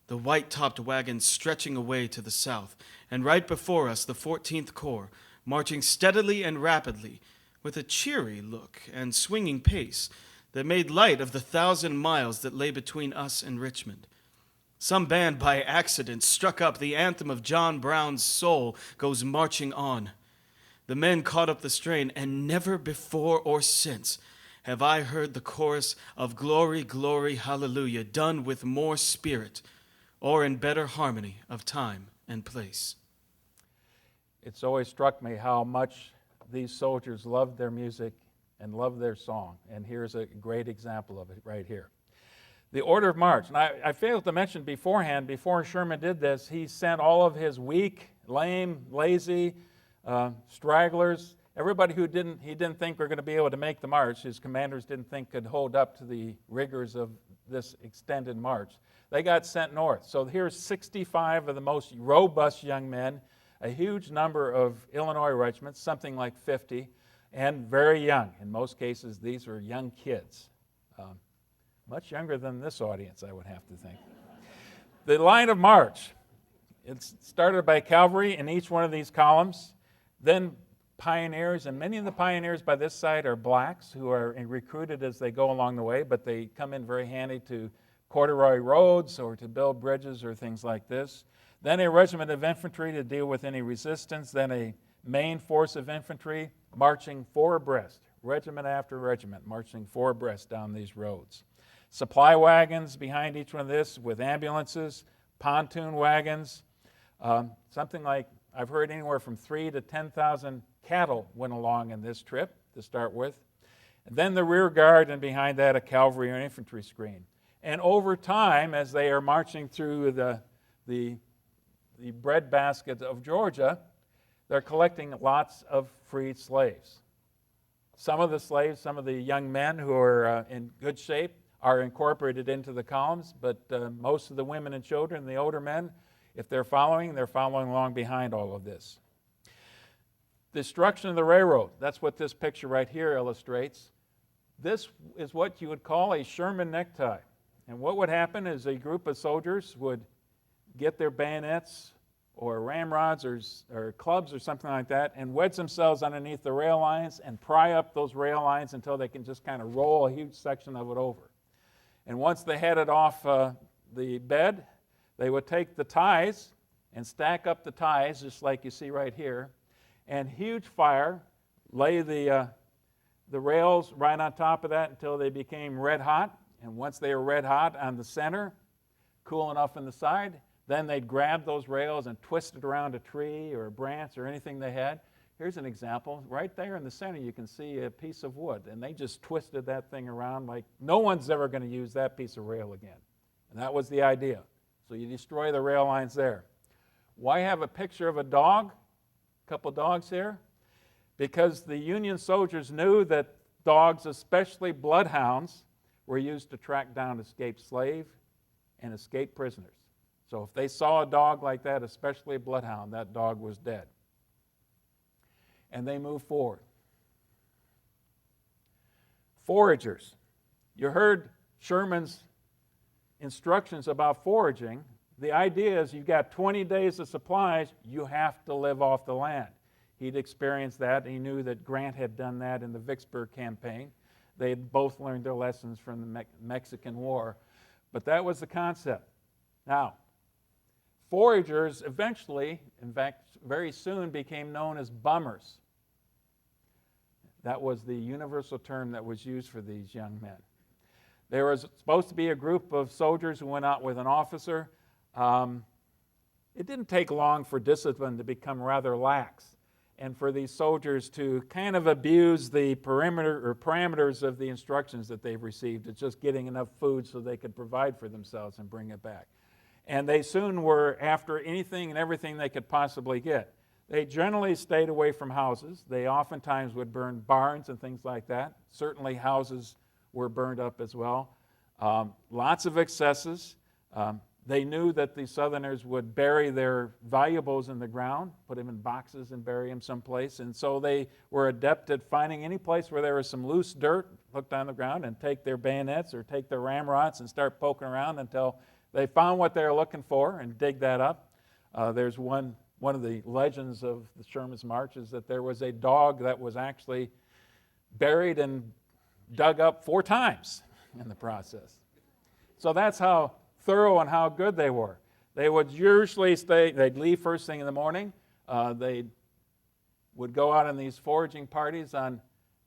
the white-topped wagons stretching away to the south, and right before us the 14th Corps, marching steadily and rapidly, with a cheery look and swinging pace that made light of the 1,000 miles that lay between us and Richmond. Some band by accident struck up the anthem of John Brown's Soul Goes Marching On. The men caught up the strain, and never before or since have I heard the chorus of glory, glory, hallelujah, done with more spirit or in better harmony of time and place. It's always struck me how much these soldiers loved their music and loved their song, and here's a great example of it right here. The order of march, and I failed to mention beforehand, before Sherman did this, he sent all of his weak, lame, lazy, stragglers, everybody who he didn't think were going to be able to make the march, his commanders didn't think could hold up to the rigors of this extended march. They got sent north. So here's 65 of the most robust young men, a huge number of Illinois regiments, something like 50, and very young. In most cases, these were young kids. Much younger than this audience, I would have to think. The line of march, it's started by cavalry in each one of these columns, then pioneers, and many of the pioneers by this side are blacks who are recruited as they go along the way, but they come in very handy to corduroy roads or to build bridges or things like this. Then a regiment of infantry to deal with any resistance, then a main force of infantry marching four abreast, regiment after regiment, marching four abreast down these roads. Supply wagons behind each one of this with ambulances, pontoon wagons, something like, I've heard anywhere from 3,000 to 10,000 cattle went along in this trip to start with. And then the rear guard, and behind that a cavalry or infantry screen. And over time, as they are marching through the breadbasket of Georgia, they're collecting lots of freed slaves. Some of the slaves, some of the young men who are in good shape, are incorporated into the columns, but most of the women and children, the older men, if they're following along behind all of this. Destruction of the railroad, that's what this picture right here illustrates. This is what you would call a Sherman necktie. And what would happen is a group of soldiers would get their bayonets or ramrods or clubs or something like that and wedge themselves underneath the rail lines and pry up those rail lines until they can just kind of roll a huge section of it over. And once they had it off the bed, they would take the ties and stack up the ties, just like you see right here, and huge fire, lay the rails right on top of that until they became red hot. And once they were red hot on the center, cool enough on the side, then they'd grab those rails and twist it around a tree or a branch or anything they had. Here's an example. Right there in the center, you can see a piece of wood, and they just twisted that thing around like no one's ever going to use that piece of rail again. And that was the idea. So you destroy the rail lines there. Why have a picture of a dog? A couple dogs here. Because the Union soldiers knew that dogs, especially bloodhounds, were used to track down escaped slave and escaped prisoners. So if they saw a dog like that, especially a bloodhound, that dog was dead. And they moved forward. Foragers. You heard Sherman's instructions about foraging. The idea is you've got 20 days of supplies, you have to live off the land. He'd experienced that. He knew that Grant had done that in the Vicksburg campaign. They had both learned their lessons from the Mexican War. But that was the concept. Now, foragers eventually, in fact, very soon became known as bummers. That was the universal term that was used for these young men. There was supposed to be a group of soldiers who went out with an officer. It didn't take long for discipline to become rather lax and for these soldiers to kind of abuse the parameters of the instructions that they've received. It's just getting enough food so they could provide for themselves and bring it back. And they soon were after anything and everything they could possibly get. They generally stayed away from houses. They oftentimes would burn barns and things like that. Certainly houses were burned up as well. Lots of excesses. They knew that the Southerners would bury their valuables in the ground, put them in boxes and bury them someplace. And so they were adept at finding any place where there was some loose dirt hooked on the ground and take their bayonets or take their ramrods and start poking around until they found what they were looking for and dig that up. There's one of the legends of the Sherman's March is that there was a dog that was actually buried and dug up 4 times in the process. So that's how thorough and how good they were. They would usually they'd leave first thing in the morning. They would go out on these foraging parties on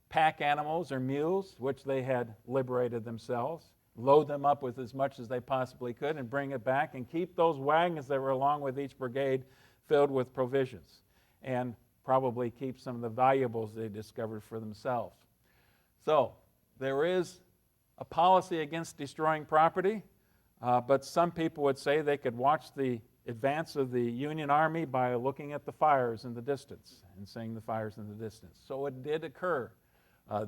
pack animals or mules, which they had liberated themselves, load them up with as much as they possibly could and bring it back, and keep those wagons that were along with each brigade filled with provisions, and probably keep some of the valuables they discovered for themselves. So there is a policy against destroying property, but some people would say they could watch the advance of the Union Army by looking at the fires in the distance and seeing the fires in the distance. So it did occur.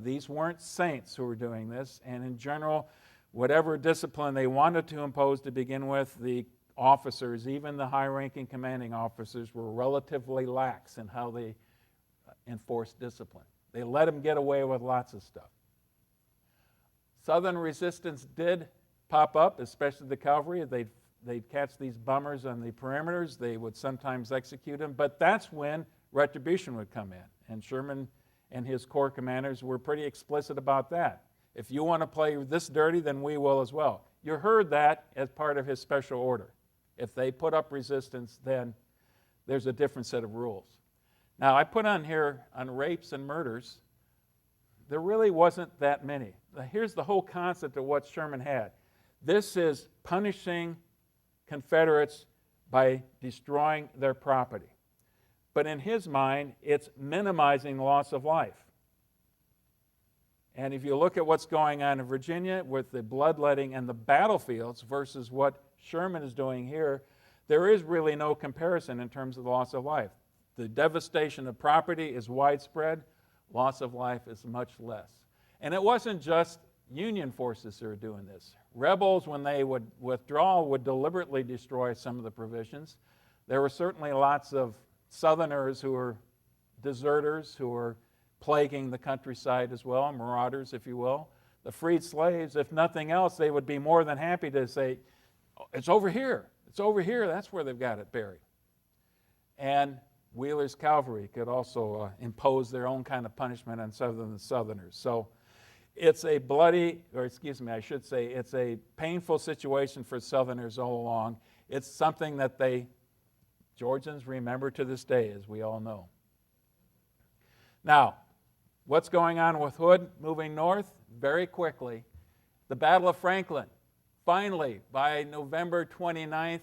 These weren't saints who were doing this, and in general, whatever discipline they wanted to impose to begin with, the officers, even the high-ranking commanding officers, were relatively lax in how they enforced discipline. They let them get away with lots of stuff. Southern resistance did pop up, especially the cavalry. They'd catch these bummers on the perimeters. They would sometimes execute them, but that's when retribution would come in. And Sherman and his corps commanders were pretty explicit about that. If you want to play this dirty, then we will as well. You heard that as part of his special order. If they put up resistance, then there's a different set of rules. Now, I put on here on rapes and murders, there really wasn't that many. Now, here's the whole concept of what Sherman had. This is punishing Confederates by destroying their property. But in his mind, it's minimizing the loss of life. And if you look at what's going on in Virginia with the bloodletting and the battlefields versus what Sherman is doing here, there is really no comparison in terms of the loss of life. The devastation of property is widespread. Loss of life is much less. And it wasn't just Union forces who were doing this. Rebels, when they would withdraw, would deliberately destroy some of the provisions. There were certainly lots of Southerners who were deserters, who were plaguing the countryside as well, marauders, if you will. The freed slaves, if nothing else, they would be more than happy to say, oh, it's over here. It's over here. That's where they've got it buried. And Wheeler's cavalry could also impose their own kind of punishment on Southerners. So it's a bloody, or excuse me, I should say, it's a painful situation for Southerners all along. It's something that Georgians remember to this day, as we all know. Now, what's going on with Hood moving north? Very quickly, the Battle of Franklin. Finally, by November 29th,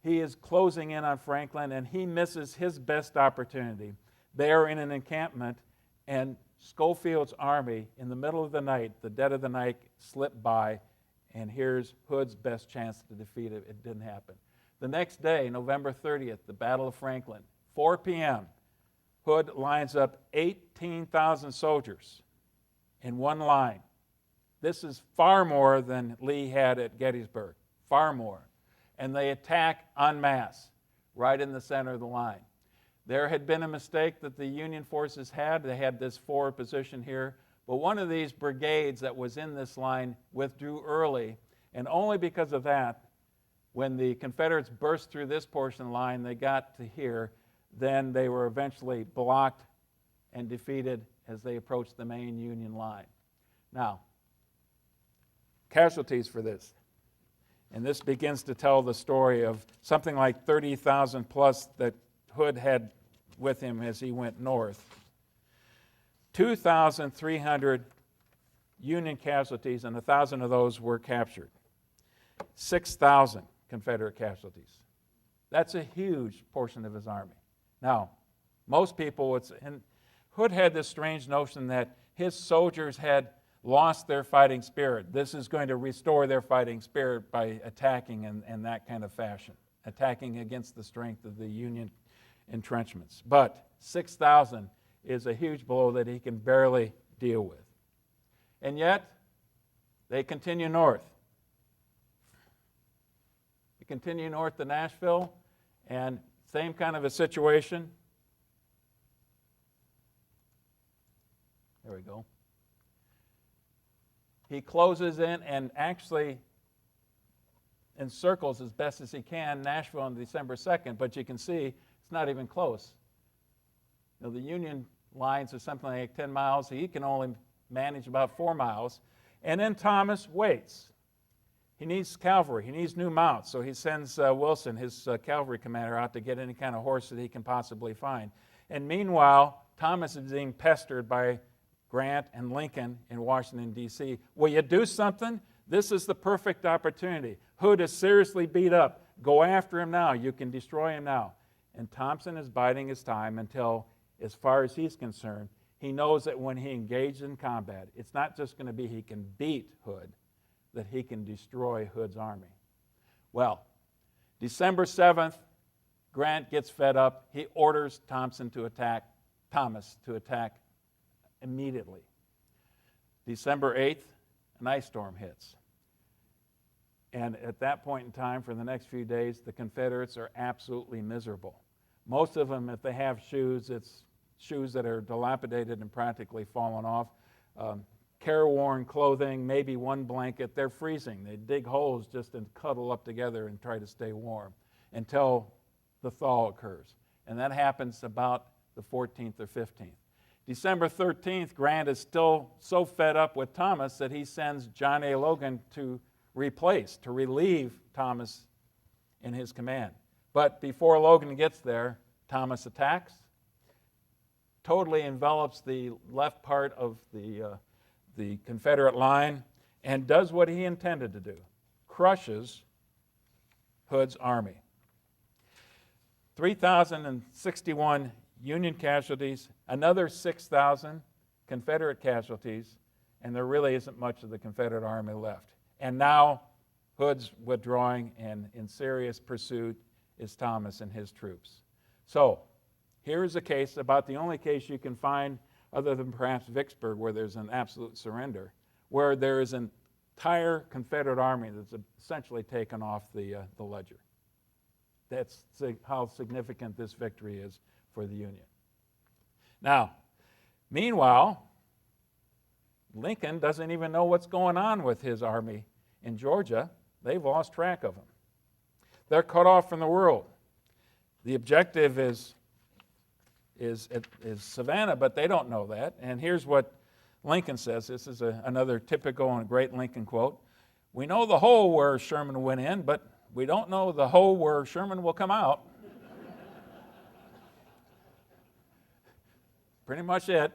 he is closing in on Franklin, and he misses his best opportunity. They are in an encampment, and Schofield's army, in the middle of the night, the dead of the night, slipped by, and here's Hood's best chance to defeat it. It didn't happen. The next day, November 30th, the Battle of Franklin, 4 p.m., Hood lines up 18,000 soldiers in one line. This is far more than Lee had at Gettysburg, far more. And they attack en masse, right in the center of the line. There had been a mistake that the Union forces had. They had this forward position here, but one of these brigades that was in this line withdrew early, and only because of that, when the Confederates burst through this portion of the line, they got to here, then they were eventually blocked and defeated as they approached the main Union line. Now, casualties for this. And this begins to tell the story of something like 30,000 plus that Hood had with him as he went north. 2,300 Union casualties, and 1,000 of those were captured. 6,000 Confederate casualties. That's a huge portion of his army. Now, most people, and Hood had this strange notion that his soldiers had lost their fighting spirit. This is going to restore their fighting spirit by attacking in that kind of fashion, attacking against the strength of the Union entrenchments. But 6,000 is a huge blow that he can barely deal with. And yet, they continue north. They continue north to Nashville, and same kind of a situation. There we go. He closes in and actually encircles as best as he can Nashville on December 2nd, but you can see it's not even close. You know, the Union lines are something like 10 miles. He can only manage about 4 miles. And then Thomas waits. He needs cavalry. He needs new mounts. So he sends Wilson, his cavalry commander, out to get any kind of horse that he can possibly find. And meanwhile, Thomas is being pestered by Grant and Lincoln in Washington, D.C. Will you do something? This is the perfect opportunity. Hood is seriously beat up. Go after him now. You can destroy him now. And Thompson is biding his time until, as far as he's concerned, he knows that when he engages in combat, it's not just going to be he can beat Hood, that he can destroy Hood's army. Well, December 7th, Grant gets fed up. He orders Thomas to attack immediately. December 8th, an ice storm hits. And at that point in time, for the next few days, the Confederates are absolutely miserable. Most of them, if they have shoes, it's shoes that are dilapidated and practically fallen off. Careworn clothing, maybe one blanket. They're freezing. They dig holes just to cuddle up together and try to stay warm until the thaw occurs. And that happens about the 14th or 15th. December 13th, Grant is still so fed up with Thomas that he sends John A. Logan to relieve Thomas in his command. But before Logan gets there, Thomas attacks, totally envelops the left part of the Confederate line, and does what he intended to do, crushes Hood's army. 3,061 Union casualties, another 6,000 Confederate casualties, and there really isn't much of the Confederate army left. And now Hood's withdrawing, and in serious pursuit is Thomas and his troops. So here is a case, about the only case you can find, other than perhaps Vicksburg, where there's an absolute surrender, where there is an entire Confederate army that's essentially taken off the ledger. That's how significant this victory is for the Union. Now, meanwhile, Lincoln doesn't even know what's going on with his army in Georgia. They've lost track of him. They're cut off from the world. The objective is Savannah, but they don't know that. And here's what Lincoln says. This is another typical and great Lincoln quote. "We know the hole where Sherman went in, but we don't know the hole where Sherman will come out." Pretty much it.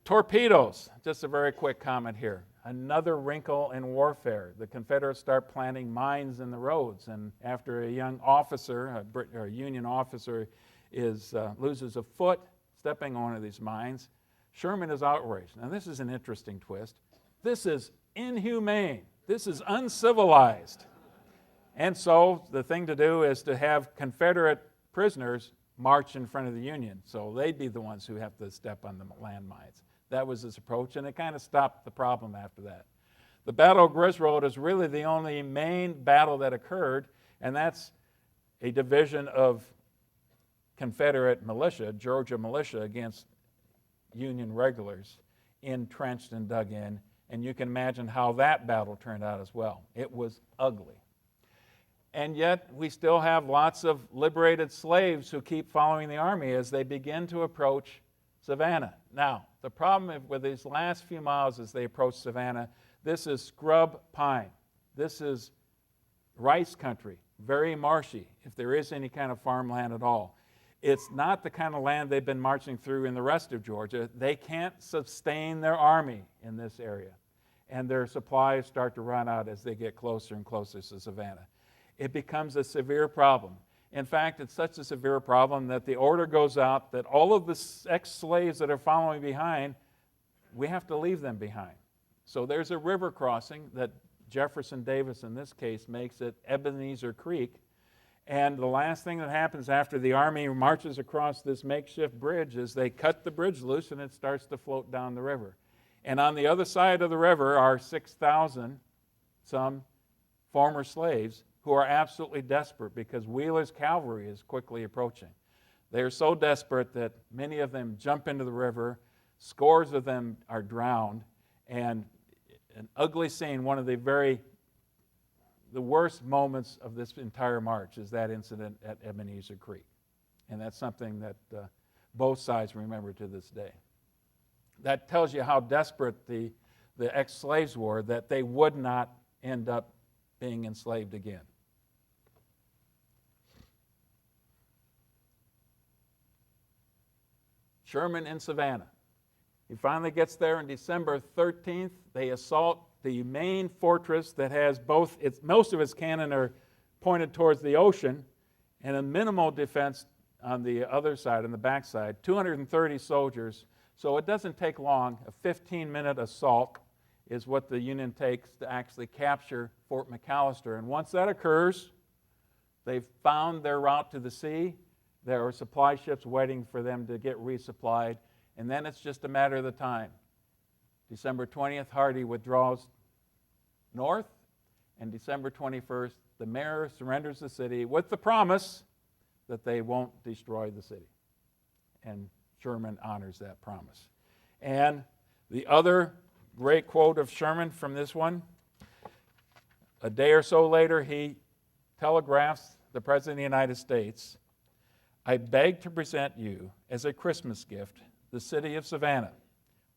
Torpedoes. Just a very quick comment here. Another wrinkle in warfare. The Confederates start planting mines in the roads, and after a young officer, a Union officer, loses a foot stepping on one of these mines, Sherman is outraged. Now this is an interesting twist. This is inhumane. This is uncivilized. And so the thing to do is to have Confederate prisoners march in front of the Union. So they'd be the ones who have to step on the landmines. That was his approach, and it kind of stopped the problem after that. The Battle of Griswold is really the only main battle that occurred, and that's a division of Confederate militia, Georgia militia, against Union regulars, entrenched and dug in, and you can imagine how that battle turned out as well. It was ugly. And yet, we still have lots of liberated slaves who keep following the army as they begin to approach Savannah. Now, the problem with these last few miles as they approach Savannah, this is scrub pine. This is rice country, very marshy, if there is any kind of farmland at all. It's not the kind of land they've been marching through in the rest of Georgia. They can't sustain their army in this area, and their supplies start to run out as they get closer and closer to Savannah. It becomes a severe problem. In fact, it's such a severe problem that the order goes out that all of the ex-slaves that are following behind, we have to leave them behind. So there's a river crossing that Jefferson Davis, in this case, makes at Ebenezer Creek. And the last thing that happens after the army marches across this makeshift bridge is they cut the bridge loose and it starts to float down the river. And on the other side of the river are 6,000 some former slaves who are absolutely desperate because Wheeler's cavalry is quickly approaching. They are so desperate that many of them jump into the river, scores of them are drowned, and an ugly scene, one of the worst moments of this entire march is that incident at Ebenezer Creek. And that's something that both sides remember to this day. That tells you how desperate the ex-slaves were, that they would not end up being enslaved again. Sherman in Savannah. He finally gets there on December 13th. They assault the main fortress that has most of its cannon are pointed towards the ocean, and a minimal defense on the other side, on the backside, 230 soldiers. So it doesn't take long. A 15-minute assault is what the Union takes to actually capture Fort McAllister. And once that occurs, they've found their route to the sea. There are supply ships waiting for them to get resupplied, and then it's just a matter of the time. December 20th, Hardee withdraws north, and December 21st, the mayor surrenders the city with the promise that they won't destroy the city. And Sherman honors that promise. And the other great quote of Sherman from this one, a day or so later, he telegraphs the President of the United States, "I beg to present you as a Christmas gift the city of Savannah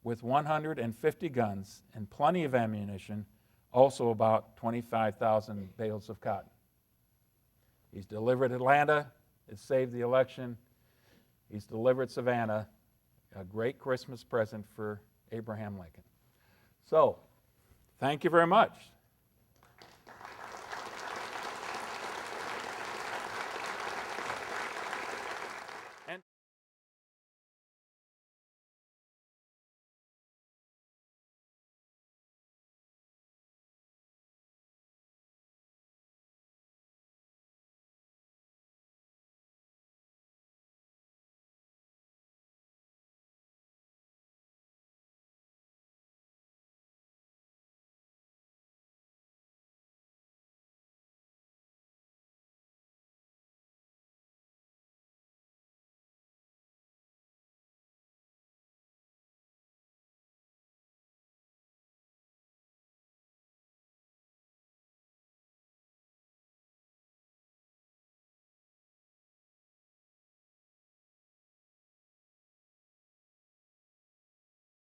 with 150 guns and plenty of ammunition, also about 25,000 bales of cotton." He's delivered Atlanta. It saved the election. He's delivered Savannah, a great Christmas present for Abraham Lincoln. So, thank you very much.